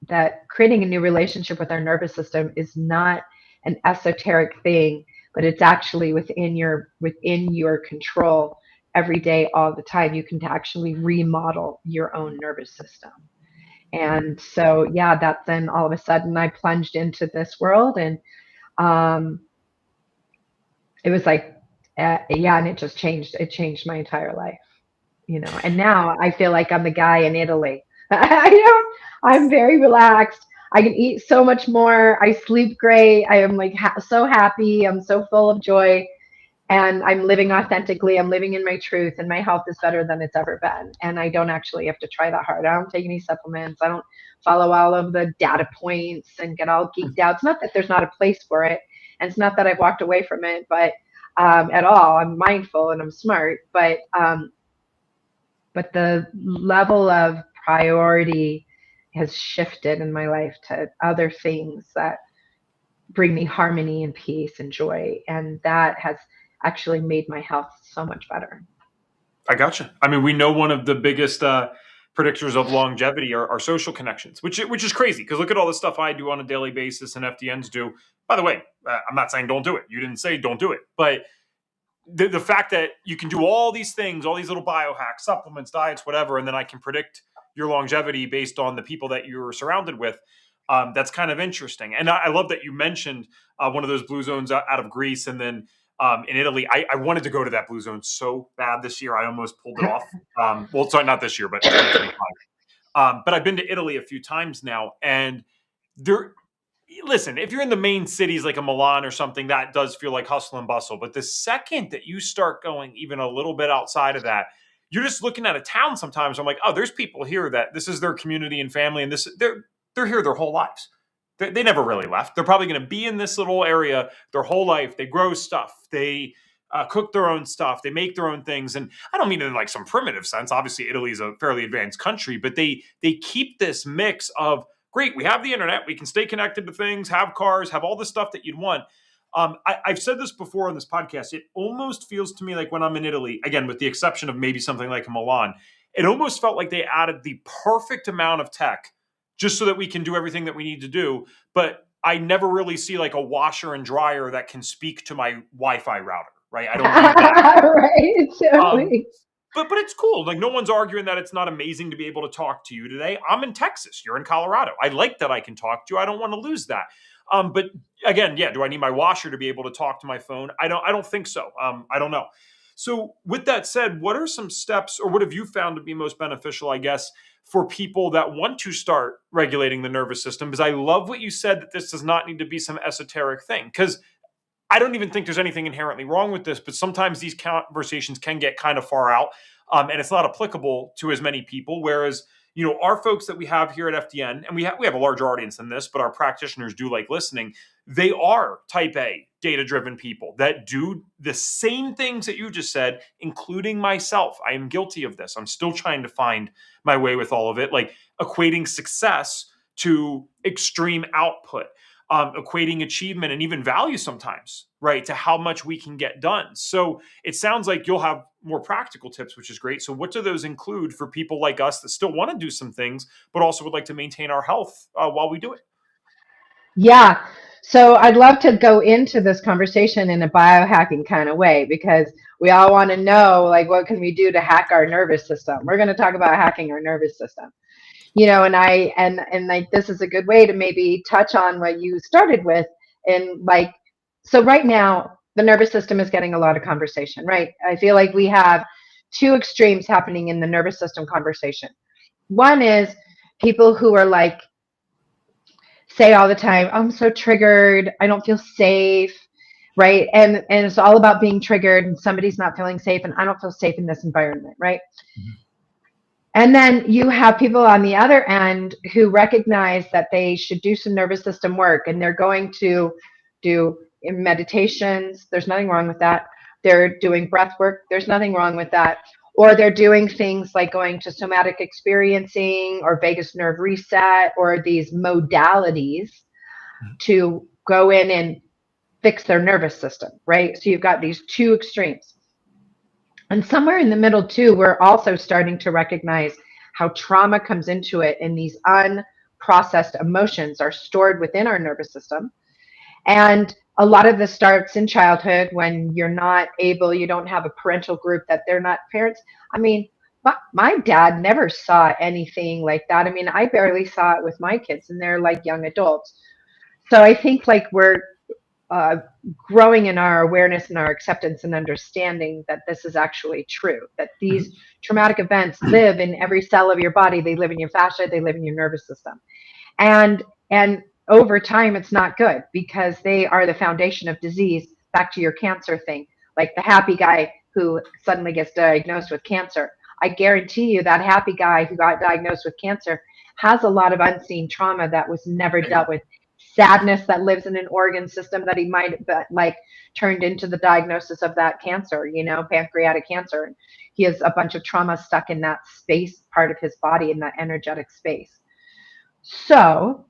Speaker 2: that creating a new relationship with our nervous system is not an esoteric thing, but it's actually within your control every day, all the time. You can actually remodel your own nervous system. And so, yeah, that's then all of a sudden I plunged into this world, and um, it was like, yeah, and it just changed. It changed my entire life, you know. And now I feel like I'm the guy in Italy. I don't. I'm very relaxed. I can eat so much more. I sleep great. I am like so happy. I'm so full of joy, and I'm living authentically. I'm living in my truth, and my health is better than it's ever been. And I don't actually have to try that hard. I don't take any supplements. I don't follow all of the data points and get all geeked out. It's not that there's not a place for it, and it's not that I've walked away from it, but at all. I'm mindful and I'm smart, but the level of priority has shifted in my life to other things that bring me harmony and peace and joy. And that has actually made my health so much better.
Speaker 1: I gotcha. I mean, we know one of the biggest predictors of longevity are social connections, which is crazy because look at all the stuff I do on a daily basis and FDNs do. By the way, I'm not saying don't do it. You didn't say don't do it, but the fact that you can do all these things, all these little biohacks, supplements, diets, whatever, and then I can predict your longevity based on the people that you're surrounded with. That's kind of interesting. And I love that you mentioned one of those blue zones out of Greece and then in Italy. I wanted to go to that blue zone so bad this year. I almost pulled it off. Well, sorry, not this year, but 2025. But I've been to Italy a few times now, and there. Listen, if you're in the main cities like a Milan or something, that does feel like hustle and bustle. But the second that you start going even a little bit outside of that, you're just looking at a town sometimes. I'm like, oh, there's people here that this is their community and family, and they're here their whole lives. They never really left. They're probably going to be in this little area their whole life. They grow stuff. They cook their own stuff. They make their own things. And I don't mean in like some primitive sense. Obviously, Italy is a fairly advanced country, but they keep this mix of great. We have the internet. We can stay connected to things, have cars, have all the stuff that you'd want. I've said this before on this podcast. It almost feels to me like when I'm in Italy, again, with the exception of maybe something like Milan, it almost felt like they added the perfect amount of tech just so that we can do everything that we need to do. But I never really see like a washer and dryer that can speak to my Wi-Fi router, right? I don't need that.
Speaker 2: Right, totally.
Speaker 1: But it's cool. Like no one's arguing that it's not amazing to be able to talk to you today. I'm in Texas. You're in Colorado. I like that I can talk to you. I don't want to lose that. But again, yeah, do I need my washer to be able to talk to my phone? I don't think so. I don't know. So with that said, what are some steps or what have you found to be most beneficial, I guess, for people that want to start regulating the nervous system? Because I love what you said that this does not need to be some esoteric thing. Because I don't even think there's anything inherently wrong with this, but sometimes these conversations can get kind of far out, and it's not applicable to as many people. Whereas, our folks that we have here at FDN, and we have a larger audience than this, but our practitioners do like listening. They are type A, data-driven people that do the same things that you just said, including myself. I am guilty of this. I'm still trying to find my way with all of it, like equating success to extreme output. Equating achievement and even value sometimes, right, to how much we can get done. So it sounds like you'll have more practical tips, which is great. So what do those include for people like us that still want to do some things, but also would like to maintain our health while we do it?
Speaker 2: Yeah. So I'd love to go into this conversation in a biohacking kind of way because we all want to know, like, what can we do to hack our nervous system? We're going to talk about hacking our nervous system. And like this is a good way to maybe touch on what you started with. And like, so right now the nervous system is getting a lot of conversation, right? I feel like we have two extremes happening in the nervous system conversation. One is people who are like, say all the time, I'm so triggered, I don't feel safe, right? And it's all about being triggered and somebody's not feeling safe and I don't feel safe in this environment, right? Mm-hmm. And then you have people on the other end who recognize that they should do some nervous system work and they're going to do meditations. There's nothing wrong with that. They're doing breath work. There's nothing wrong with that. Or they're doing things like going to somatic experiencing or vagus nerve reset or these modalities to go in and fix their nervous system, right? So you've got these two extremes. And somewhere in the middle, too, we're also starting to recognize how trauma comes into it and these unprocessed emotions are stored within our nervous system. And a lot of this starts in childhood when you're not able, you don't have a parental group that they're not parents. I mean, my dad never saw anything like that. I mean, I barely saw it with my kids, and they're like young adults. So I think like we're uh, growing in our awareness and our acceptance and understanding that this is actually true, that these traumatic events live in every cell of your body. They live in your fascia, they live in your nervous system. And over time, it's not good because they are the foundation of disease. Back to your cancer thing, like the happy guy who suddenly gets diagnosed with cancer. I guarantee you that happy guy who got diagnosed with cancer has a lot of unseen trauma that was never dealt with, sadness that lives in an organ system that he might have like turned into the diagnosis of that cancer, pancreatic cancer. And he has a bunch of trauma stuck in that space, part of his body, in that energetic space. So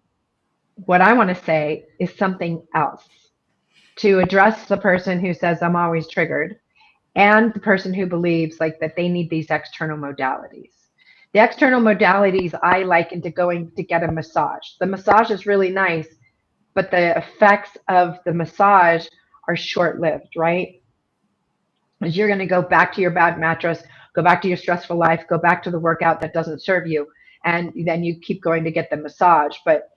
Speaker 2: what I want to say is something else to address the person who says, I'm always triggered, and the person who believes like that they need these external modalities. The external modalities I liken to going to get a massage. The massage is really nice, but the effects of the massage are short-lived, right? Because you're going to go back to your bad mattress, go back to your stressful life, go back to the workout that doesn't serve you, and then you keep going to get the massage. But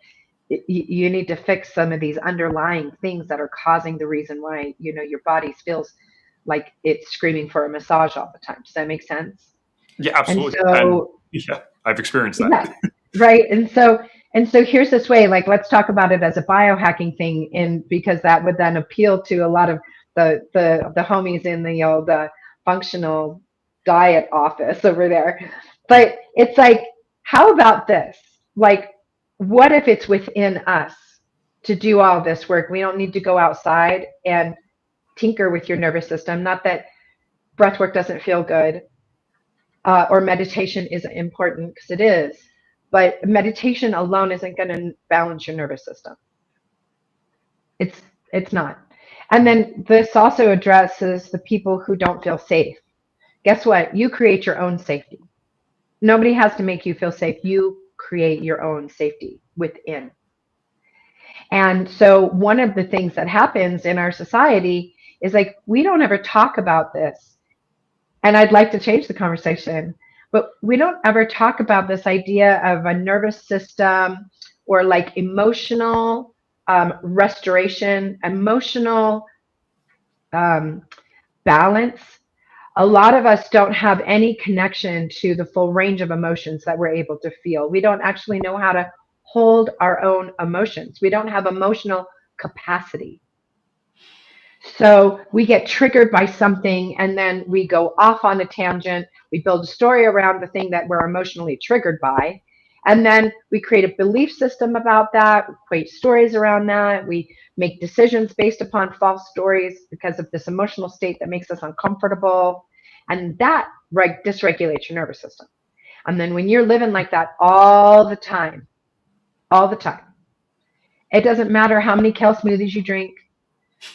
Speaker 2: you need to fix some of these underlying things that are causing the reason why your body feels like it's screaming for a massage all the time. Does that make sense?
Speaker 1: Yeah,
Speaker 2: And
Speaker 1: absolutely. And
Speaker 2: so,
Speaker 1: yeah, I've experienced that.
Speaker 2: yeah, right. And so here's this way, like, let's talk about it as a biohacking thing, and because that would then appeal to a lot of the homies in the functional diet office over there. But it's like, how about this? Like, what if it's within us to do all this work? We don't need to go outside and tinker with your nervous system. Not that breath work doesn't feel good, or meditation isn't important, because it is. But meditation alone isn't going to balance your nervous system. It's it's not. And then this also addresses the people who don't feel safe. Guess what? You create your own safety. Nobody has to make you feel safe. You create your own safety within. And so one of the things that happens in our society is like we don't ever talk about this. And I'd like to change the conversation, but we don't ever talk about this idea of a nervous system or like emotional restoration, emotional um, balance. A lot of us don't have any connection to the full range of emotions that we're able to feel. We don't actually know how to hold our own emotions. We don't have emotional capacity. So we get triggered by something and then we go off on a tangent. We build a story around the thing that we're emotionally triggered by. And then we create a belief system about that, we create stories around that. We make decisions based upon false stories because of this emotional state that makes us uncomfortable. And that dysregulates your nervous system. And then when you're living like that all the time, it doesn't matter how many kale smoothies you drink,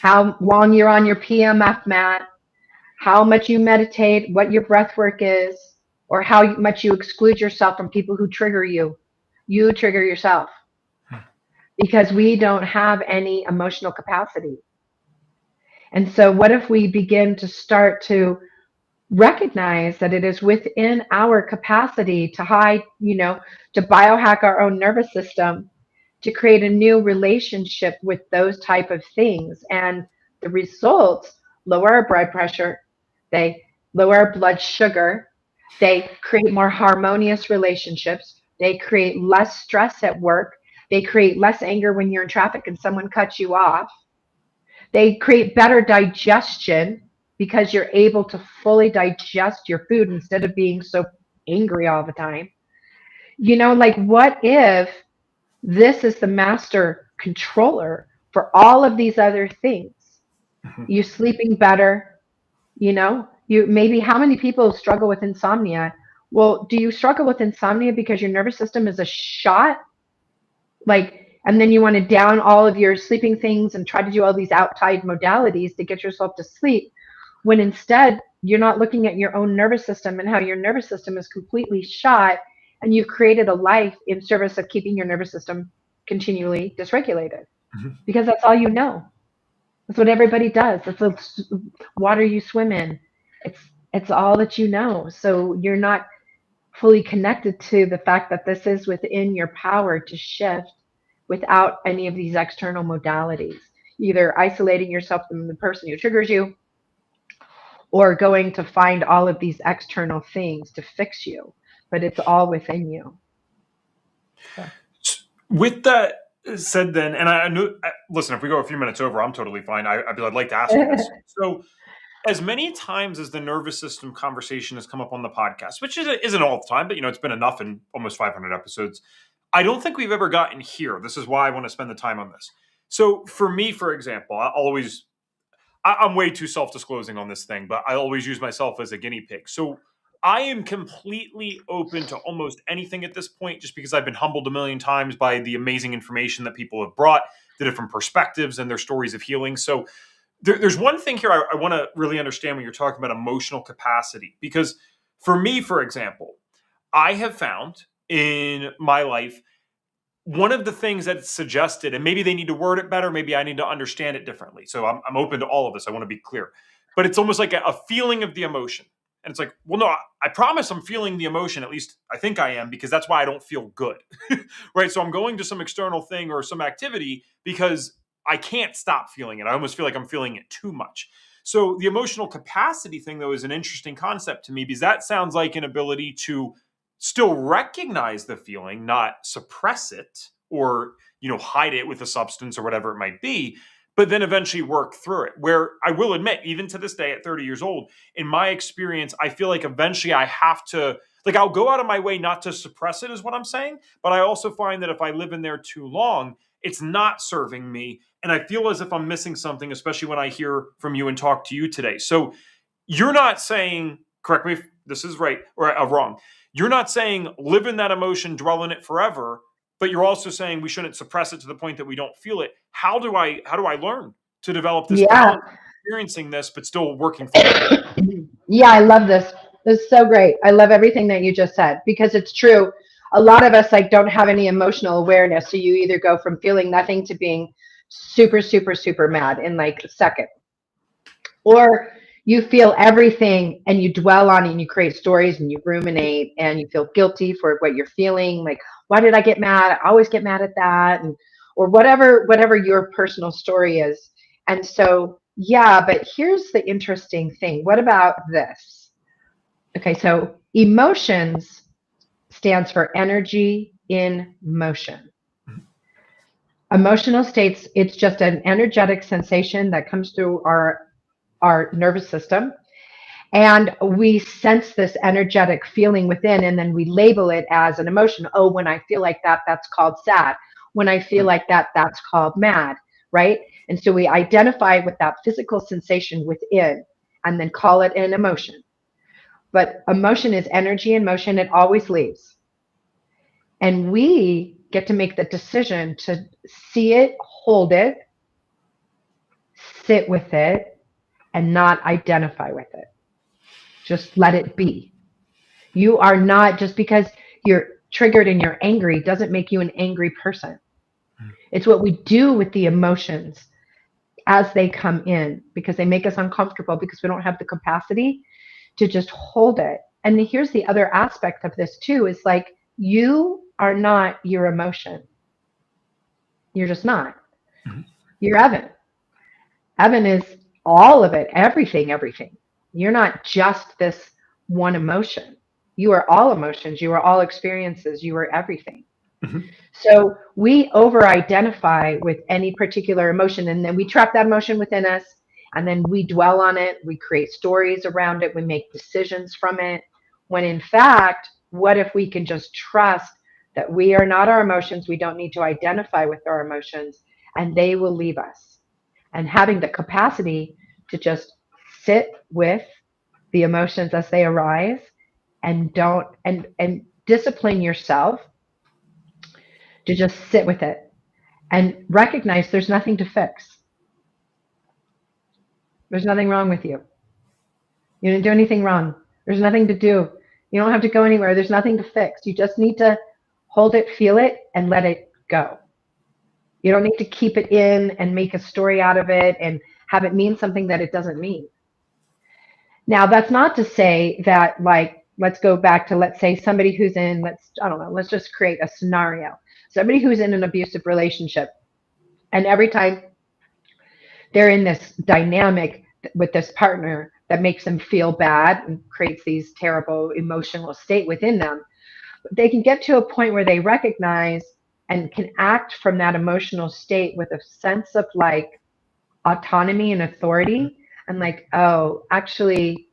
Speaker 2: how long you're on your PMF mat, how much you meditate, what your breath work is, or how much you exclude yourself from people who trigger you. You trigger yourself because we don't have any emotional capacity. And so what if we begin to start to recognize that it is within our capacity to to biohack our own nervous system, to create a new relationship with those type of things. And the results lower our blood pressure, they lower our blood sugar, they create more harmonious relationships, they create less stress at work, they create less anger when you're in traffic and someone cuts you off, they create better digestion because you're able to fully digest your food instead of being so angry all the time. Like, what if this is the master controller for all of these other things? You sleeping better, you maybe, how many people struggle with insomnia? Well, do you struggle with insomnia because your nervous system is a shot? Like, and then you want to down all of your sleeping things and try to do all these outside modalities to get yourself to sleep, when instead you're not looking at your own nervous system and how your nervous system is completely shot, and you've created a life in service of keeping your nervous system continually dysregulated because that's all you know. That's what everybody does. That's the water you swim in. It's it's all that you know. So you're not fully connected to the fact that this is within your power to shift without any of these external modalities, either isolating yourself from the person who triggers you or going to find all of these external things to fix you, but it's all within you. So.
Speaker 1: With that said, then, and I knew, listen, if we go a few minutes over, I'm totally fine. I'd like to ask you this. So, as many times as the nervous system conversation has come up on the podcast, which isn't all the time, but it's been enough in almost 500 episodes. I don't think we've ever gotten here. This is why I want to spend the time on this. So, for me, for example, I'm way too self-disclosing on this thing, but I always use myself as a guinea pig. So I am completely open to almost anything at this point, just because I've been humbled a million times by the amazing information that people have brought, the different perspectives and their stories of healing. So there's one thing here I want to really understand when you're talking about emotional capacity, because for me, for example, I have found in my life, one of the things that's suggested, and maybe they need to word it better, maybe I need to understand it differently. So I'm open to all of this. I want to be clear. But it's almost like a feeling of the emotion. And it's like, well, no, I promise I'm feeling the emotion. At least I think I am, because that's why I don't feel good. Right? So I'm going to some external thing or some activity because I can't stop feeling it. I almost feel like I'm feeling it too much. So the emotional capacity thing, though, is an interesting concept to me, because that sounds like an ability to still recognize the feeling, not suppress it or hide it with a substance or whatever it might be, but then eventually work through it. Where I will admit, even to this day at 30 years old, in my experience, I feel like eventually I have to, like, I'll go out of my way not to suppress it, is what I'm saying. But I also find that if I live in there too long, it's not serving me. And I feel as if I'm missing something, especially when I hear from you and talk to you today. So you're not saying, correct me if this is right or wrong, you're not saying live in that emotion, dwell in it forever, but you're also saying we shouldn't suppress it to the point that we don't feel it. How do I learn to develop this
Speaker 2: Yeah.
Speaker 1: balance, experiencing this, but still working through it?
Speaker 2: Yeah, I love this. This is so great. I love everything that you just said, because it's true. A lot of us don't have any emotional awareness. So you either go from feeling nothing to being super, super, super mad in like a second, or you feel everything and you dwell on it and you create stories and you ruminate and you feel guilty for what you're feeling. Like, why did I get mad? I always get mad at that, and or whatever your personal story is. And so, yeah, but here's the interesting thing. What about this? Okay, so emotions stands for energy in motion. Emotional states, it's just an energetic sensation that comes through our nervous system. And we sense this energetic feeling within, and then we label it as an emotion. Oh, when I feel like that, that's called sad. When I feel like that, that's called mad, right? And so we identify with that physical sensation within and then call it an emotion. But emotion is energy in motion. It always leaves. And we get to make the decision to see it, hold it, sit with it, and not identify with it. Just let it be. You are not, just because you're triggered and you're angry doesn't make you an angry person. It's what we do with the emotions as they come in, because they make us uncomfortable, because we don't have the capacity to just hold it. And here's the other aspect of this too, is like, you are not your emotion. You're just not.
Speaker 1: Mm-hmm.
Speaker 2: You're Evan. Evan is all of it, everything, everything. You're not just this one emotion. You are all emotions. You are all experiences. You are everything.
Speaker 1: Mm-hmm.
Speaker 2: So we over-identify with any particular emotion, and then we trap that emotion within us, and then we dwell on it. We create stories around it. We make decisions from it. When in fact, what if we can just trust that we are not our emotions? We don't need to identify with our emotions, and they will leave us. And having the capacity to just sit with the emotions as they arise, and don't and discipline yourself to just sit with it and recognize there's nothing to fix. There's nothing wrong with you. You didn't do anything wrong. There's nothing to do. You don't have to go anywhere. There's nothing to fix. You just need to hold it, feel it, and let it go. You don't need to keep it in and make a story out of it and have it mean something that it doesn't mean. Now, that's not to say that, like, let's go back to, let's say somebody who's in, I don't know, let's just create a scenario. Somebody who's in an abusive relationship, and every time they're in this dynamic with this partner that makes them feel bad and creates these terrible emotional state within them, they can get to a point where they recognize and can act from that emotional state with a sense of like autonomy and authority, and like, oh, actually,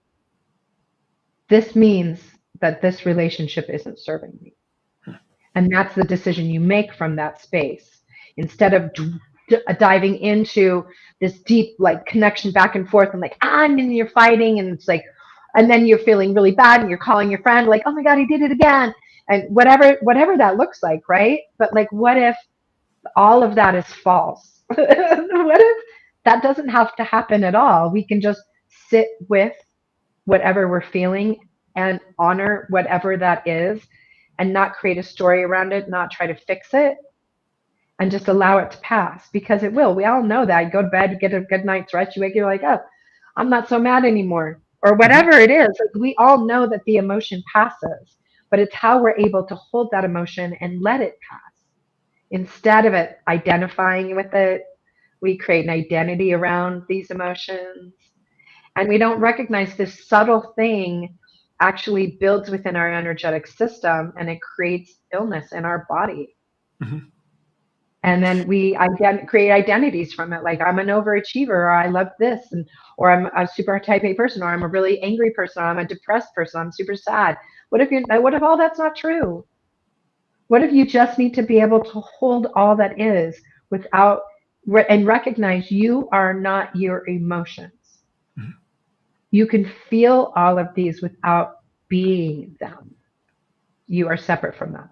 Speaker 2: this means that this relationship isn't serving me. And that's the decision you make from that space. Instead of diving into this deep like connection back and forth and like, and then you're fighting and it's like, and then you're feeling really bad and you're calling your friend like, oh my God, he did it again. And whatever that looks like, right? But like, what if all of that is false? What if that doesn't have to happen at all? We can just sit with whatever we're feeling and honor whatever that is, and not create a story around it, not try to fix it, and just allow it to pass, because it will. We all know that. You go to bed, you get a good night's rest, you wake, you're like, oh, I'm not so mad anymore, or whatever it is. Like, we all know that the emotion passes, but it's how we're able to hold that emotion and let it pass. Instead of it identifying with it, we create an identity around these emotions, and we don't recognize this subtle thing actually builds within our energetic system, and it creates illness in our body.
Speaker 1: Mm-hmm.
Speaker 2: And then we create identities from it, like I'm an overachiever, or I love this, and or I'm a super type A person, or I'm a really angry person, or I'm a depressed person, I'm super sad. What if all that's not true? What if you just need to be able to hold all that is without, and recognize you are not your emotions.
Speaker 1: Mm-hmm.
Speaker 2: You can feel all of these without being them. You are separate from them.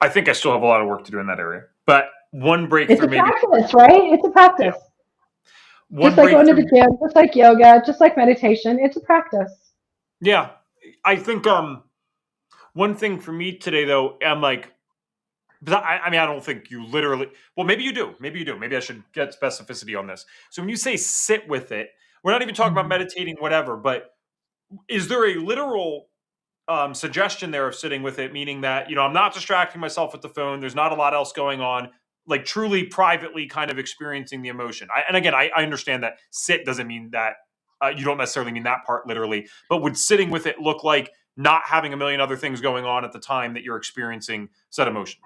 Speaker 1: I think I still have a lot of work to do in that area, but one breakthrough,
Speaker 2: It's a
Speaker 1: maybe.
Speaker 2: practice, right? It's a practice.
Speaker 1: Yeah. One
Speaker 2: Just like going to
Speaker 1: breakthrough.
Speaker 2: the gym, just like yoga, just like meditation. It's a practice.
Speaker 1: Yeah, I think one thing for me today though, I'm like, but I mean, I don't think you literally. Well, maybe you do. Maybe you do. Maybe I should get specificity on this. So when you say sit with it, we're not even talking about meditating, whatever. But is there a literal suggestion there of sitting with it, meaning that I'm not distracting myself with the phone. There's not a lot else going on. Like truly, privately, kind of experiencing the emotion. And again, I understand that sit doesn't mean that you don't necessarily mean that part literally. But would sitting with it look like not having a million other things going on at the time that you're experiencing said emotion?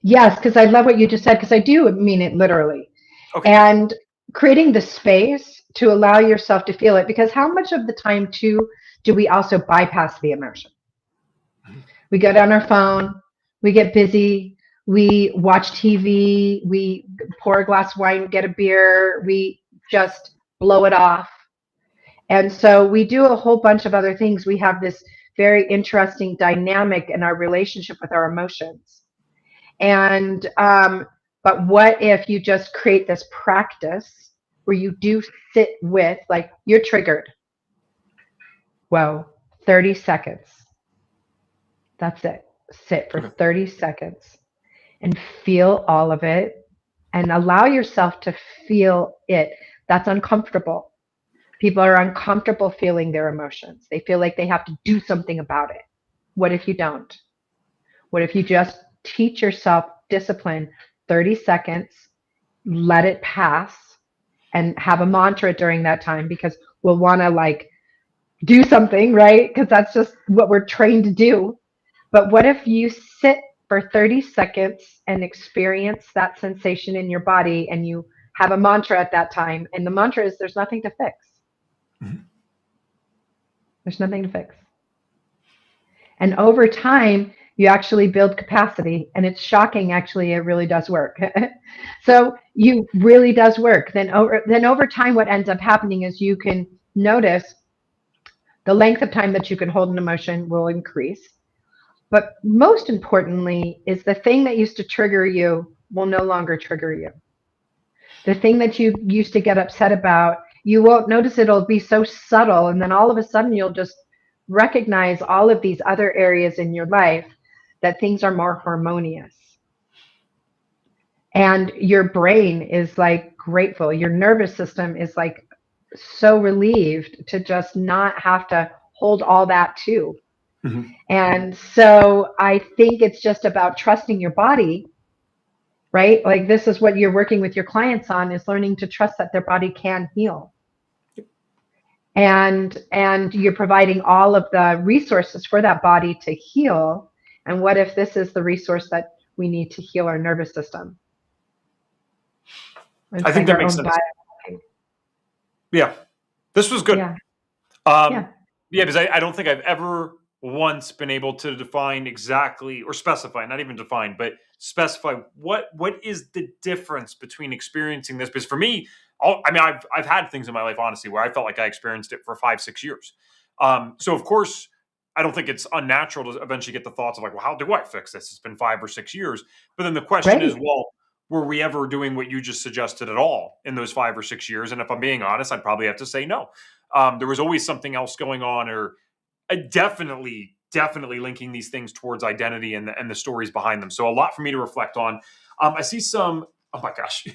Speaker 2: Yes, because I love what you just said, because I do mean it literally.
Speaker 1: Okay.
Speaker 2: And creating the space to allow yourself to feel it, because how much of the time too do we also bypass the emotion? We go down our phone, we get busy, we watch TV, we pour a glass of wine, get a beer, we just blow it off. And so we do a whole bunch of other things. We have this very interesting dynamic in our relationship with our emotions. And but what if you just create this practice where you do sit with, like, you're triggered. Whoa, 30 seconds. That's it. Sit for
Speaker 1: Okay.
Speaker 2: 30 seconds and feel all of it, and allow yourself to feel it. That's uncomfortable. People are uncomfortable feeling their emotions. They feel like they have to do something about it. What if you don't? What if you just teach yourself discipline, 30 seconds, let it pass, and have a mantra during that time, because we'll want to like do something, right? Because that's just what we're trained to do. But what if you sit for 30 seconds and experience that sensation in your body, and you have a mantra at that time? And the mantra is, there's nothing to fix.
Speaker 1: Mm-hmm.
Speaker 2: There's nothing to fix. And over time, you actually build capacity. And it's shocking, actually, it really does work. So you really does work. Then over time, what ends up happening is you can notice the length of time that you can hold an emotion will increase. But most importantly is the thing that used to trigger you will no longer trigger you. The thing that you used to get upset about, you won't notice. It'll be so subtle. And then all of a sudden you'll just recognize all of these other areas in your life that things are more harmonious. And your brain is like grateful. Your nervous system is like so relieved to just not have to hold all that too.
Speaker 1: Mm-hmm.
Speaker 2: And so I think it's just about trusting your body, right? Like this is what you're working with your clients on, is learning to trust that their body can heal. And you're providing all of the resources for that body to heal. And what if this is the resource that we need to heal our nervous system?
Speaker 1: I
Speaker 2: It's
Speaker 1: think
Speaker 2: like
Speaker 1: that
Speaker 2: our
Speaker 1: makes
Speaker 2: own
Speaker 1: sense.
Speaker 2: bio.
Speaker 1: Yeah, this was good.
Speaker 2: Yeah.
Speaker 1: Um,
Speaker 2: Yeah.
Speaker 1: yeah, because I don't think I've ever once been able to define exactly or specify, not even define, but specify what is the difference between experiencing this. Because for me, I've had things in my life, honestly, where I felt like I experienced it for 5, 6 years. So of course, I don't think it's unnatural to eventually get the thoughts of like, well, how do I fix this? It's been 5 or 6 years. But then the question is,
Speaker 2: Right.
Speaker 1: well, were we ever doing what you just suggested at all in those 5 or 6 years? And if I'm being honest, I'd probably have to say no. There was always something else going on, or definitely linking these things towards identity and the stories behind them. So a lot for me to reflect on. I see some. Oh my gosh,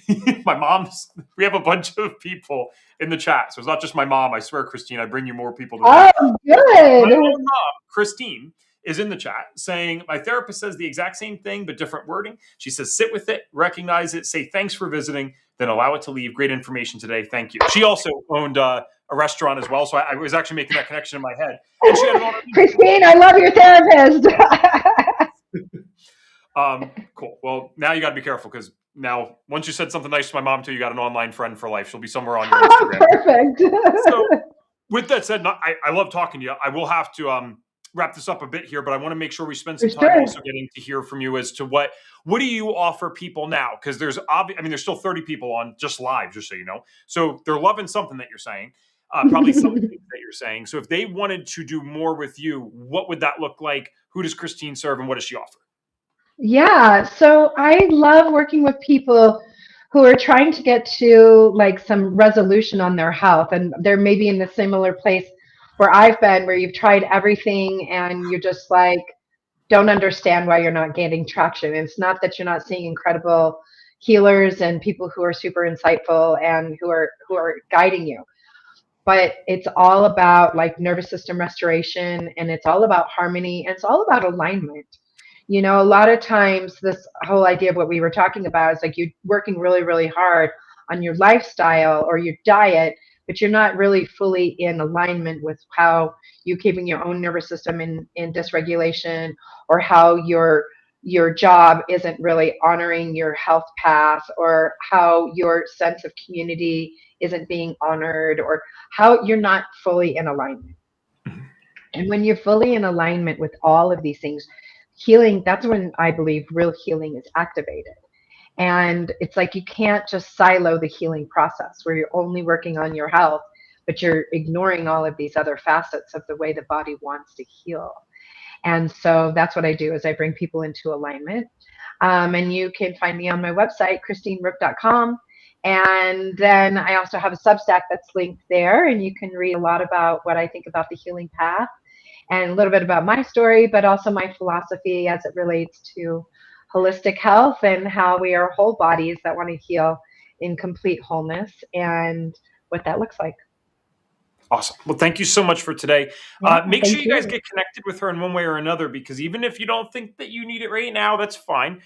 Speaker 1: my mom's. We have a bunch of people in the chat, so it's not just my mom. I swear, Christine, I bring you more people than
Speaker 2: Oh,
Speaker 1: that. My
Speaker 2: good.
Speaker 1: own mom, Christine, is in the chat saying, my therapist says the exact same thing, but different wording. She says, sit with it, recognize it, say thanks for visiting, then allow it to leave. Great information today. Thank you. She also owned a restaurant as well. So I was actually making that connection in my head. And she had an autoimmune
Speaker 2: Christine, I love your therapist.
Speaker 1: Cool. Well, now you got to be careful, because now once you said something nice to my mom too, you got an online friend for life. She'll be somewhere on your Instagram.
Speaker 2: Perfect.
Speaker 1: So with that said, I love talking to you. I will have to wrap this up a bit here, but I want to make sure we spend
Speaker 2: For
Speaker 1: some time
Speaker 2: sure.
Speaker 1: also getting to hear from you as to what do you offer people now? Because there's still 30 people on just live, just so you know. So they're loving something that you're saying, probably some things that you're saying. So if they wanted to do more with you, what would that look like? Who does Christine serve, and what does she offer?
Speaker 2: Yeah, so I love working with people who are trying to get to like some resolution on their health, and they're maybe in a similar place where I've been, where you've tried everything and you're just like don't understand why you're not getting traction. It's not that you're not seeing incredible healers and people who are super insightful and who are guiding you, but it's all about like nervous system restoration, and it's all about harmony, and it's all about alignment. A lot of times this whole idea of what we were talking about is like you're working really, really hard on your lifestyle or your diet, but you're not really fully in alignment with how you're keeping your own nervous system in dysregulation, or how your job isn't really honoring your health path, or how your sense of community isn't being honored, or how you're not fully in alignment. And when you're fully in alignment with all of these things, healing, that's when I believe real healing is activated. And it's like you can't just silo the healing process where you're only working on your health, but you're ignoring all of these other facets of the way the body wants to heal. And so that's what I do, is I bring people into alignment. And you can find me on my website, christineruch.com. And then I also have a Substack that's linked there, and you can read a lot about what I think about the healing path, and a little bit about my story, but also my philosophy as it relates to holistic health and how we are whole bodies that want to heal in complete wholeness, and what that looks like.
Speaker 1: Awesome. Well, thank you so much for today.
Speaker 2: Yeah,
Speaker 1: Make sure
Speaker 2: thank
Speaker 1: you guys
Speaker 2: you.
Speaker 1: get connected with her in one way or another, because even if you don't think that you need it right now, that's fine.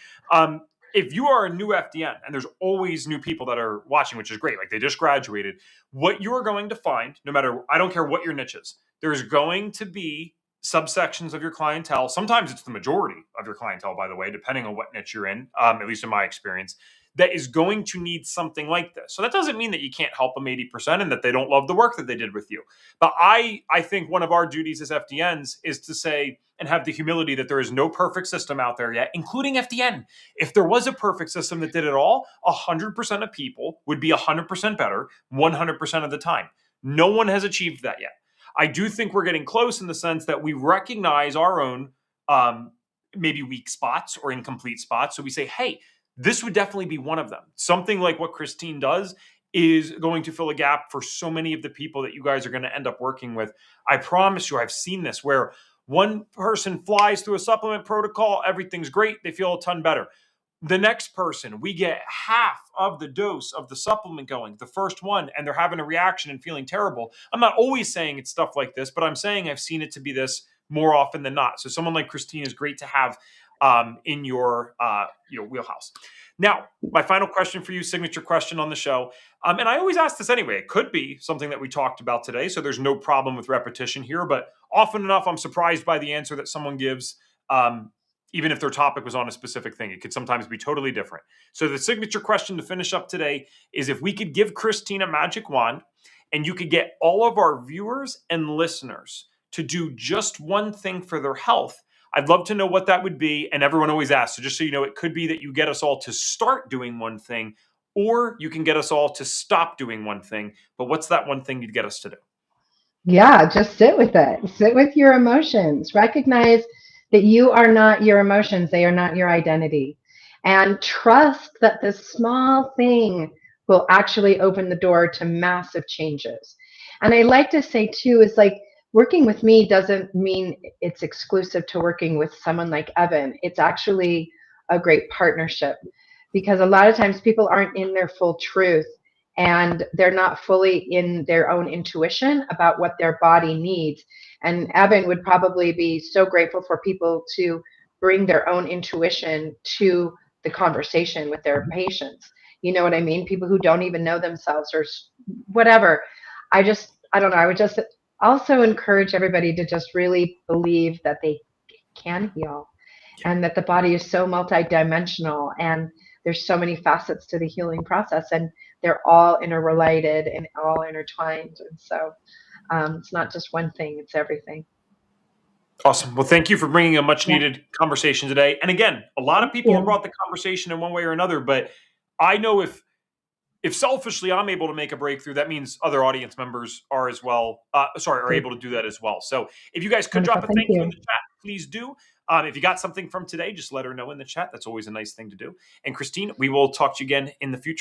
Speaker 1: If you are a new FDN, and there's always new people that are watching, which is great, like they just graduated, what you're going to find, no matter, I don't care what your niche is, there's going to be subsections of your clientele. Sometimes it's the majority of your clientele, by the way, depending on what niche you're in, at least in my experience, that is going to need something like this. So that doesn't mean that you can't help them 80% and that they don't love the work that they did with you. But I think one of our duties as FDNs is to say and have the humility that there is no perfect system out there yet, including FDN. If there was a perfect system that did it all, 100% of people would be 100% better 100% of the time. No one has achieved that yet. I do think we're getting close in the sense that we recognize our own maybe weak spots or incomplete spots. So we say, hey, this would definitely be one of them. Something like what Christine does is going to fill a gap for so many of the people that you guys are going to end up working with. I promise you, I've seen this where one person flies through a supplement protocol, everything's great, they feel a ton better. The next person, we get half of the dose of the supplement going, the first one, and they're having a reaction and feeling terrible. I'm not always saying it's stuff like this, but I'm saying I've seen it to be this more often than not. So someone like Christine is great to have in your wheelhouse. Now, my final question for you, signature question on the show, and I always ask this anyway. It could be something that we talked about today, so there's no problem with repetition here. But often enough, I'm surprised by the answer that someone gives. Even if their topic was on a specific thing, it could sometimes be totally different. So the signature question to finish up today is, if we could give Christine a magic wand and you could get all of our viewers and listeners to do just one thing for their health, I'd love to know what that would be. And everyone always asks, so just so you know, it could be that you get us all to start doing one thing, or you can get us all to stop doing one thing. But what's that one thing you'd get us to do?
Speaker 2: Yeah, just sit with it. Sit with your emotions. Recognize that you are not your emotions. They are not your identity. And trust that this small thing will actually open the door to massive changes. And I like to say too, is like, working with me doesn't mean it's exclusive to working with someone like Evan. It's actually a great partnership, because a lot of times people aren't in their full truth, and they're not fully in their own intuition about what their body needs. And Evan would probably be so grateful for people to bring their own intuition to the conversation with their patients. You know what I mean? People who don't even know themselves or whatever. I don't know. I would just also encourage everybody to just really believe that they can heal, and that the body is so multidimensional, and there's so many facets to the healing process, and they're all interrelated and all intertwined. And so it's not just one thing, it's everything.
Speaker 1: Awesome. Well, thank you for bringing a much
Speaker 2: Yeah,
Speaker 1: needed conversation today. And again, a lot of
Speaker 2: thank
Speaker 1: people have
Speaker 2: you.
Speaker 1: brought the conversation in one way or another, but I know if selfishly I'm able to make a breakthrough, that means other audience members are as well. Are
Speaker 2: Great.
Speaker 1: able to do that as well. So if you guys could
Speaker 2: Wonderful.
Speaker 1: drop a
Speaker 2: Thank
Speaker 1: thank you in
Speaker 2: you.
Speaker 1: the chat, please do. If you got something from today, just let her know in the chat. That's always a nice thing to do. And Christine, we will talk to you again in the future.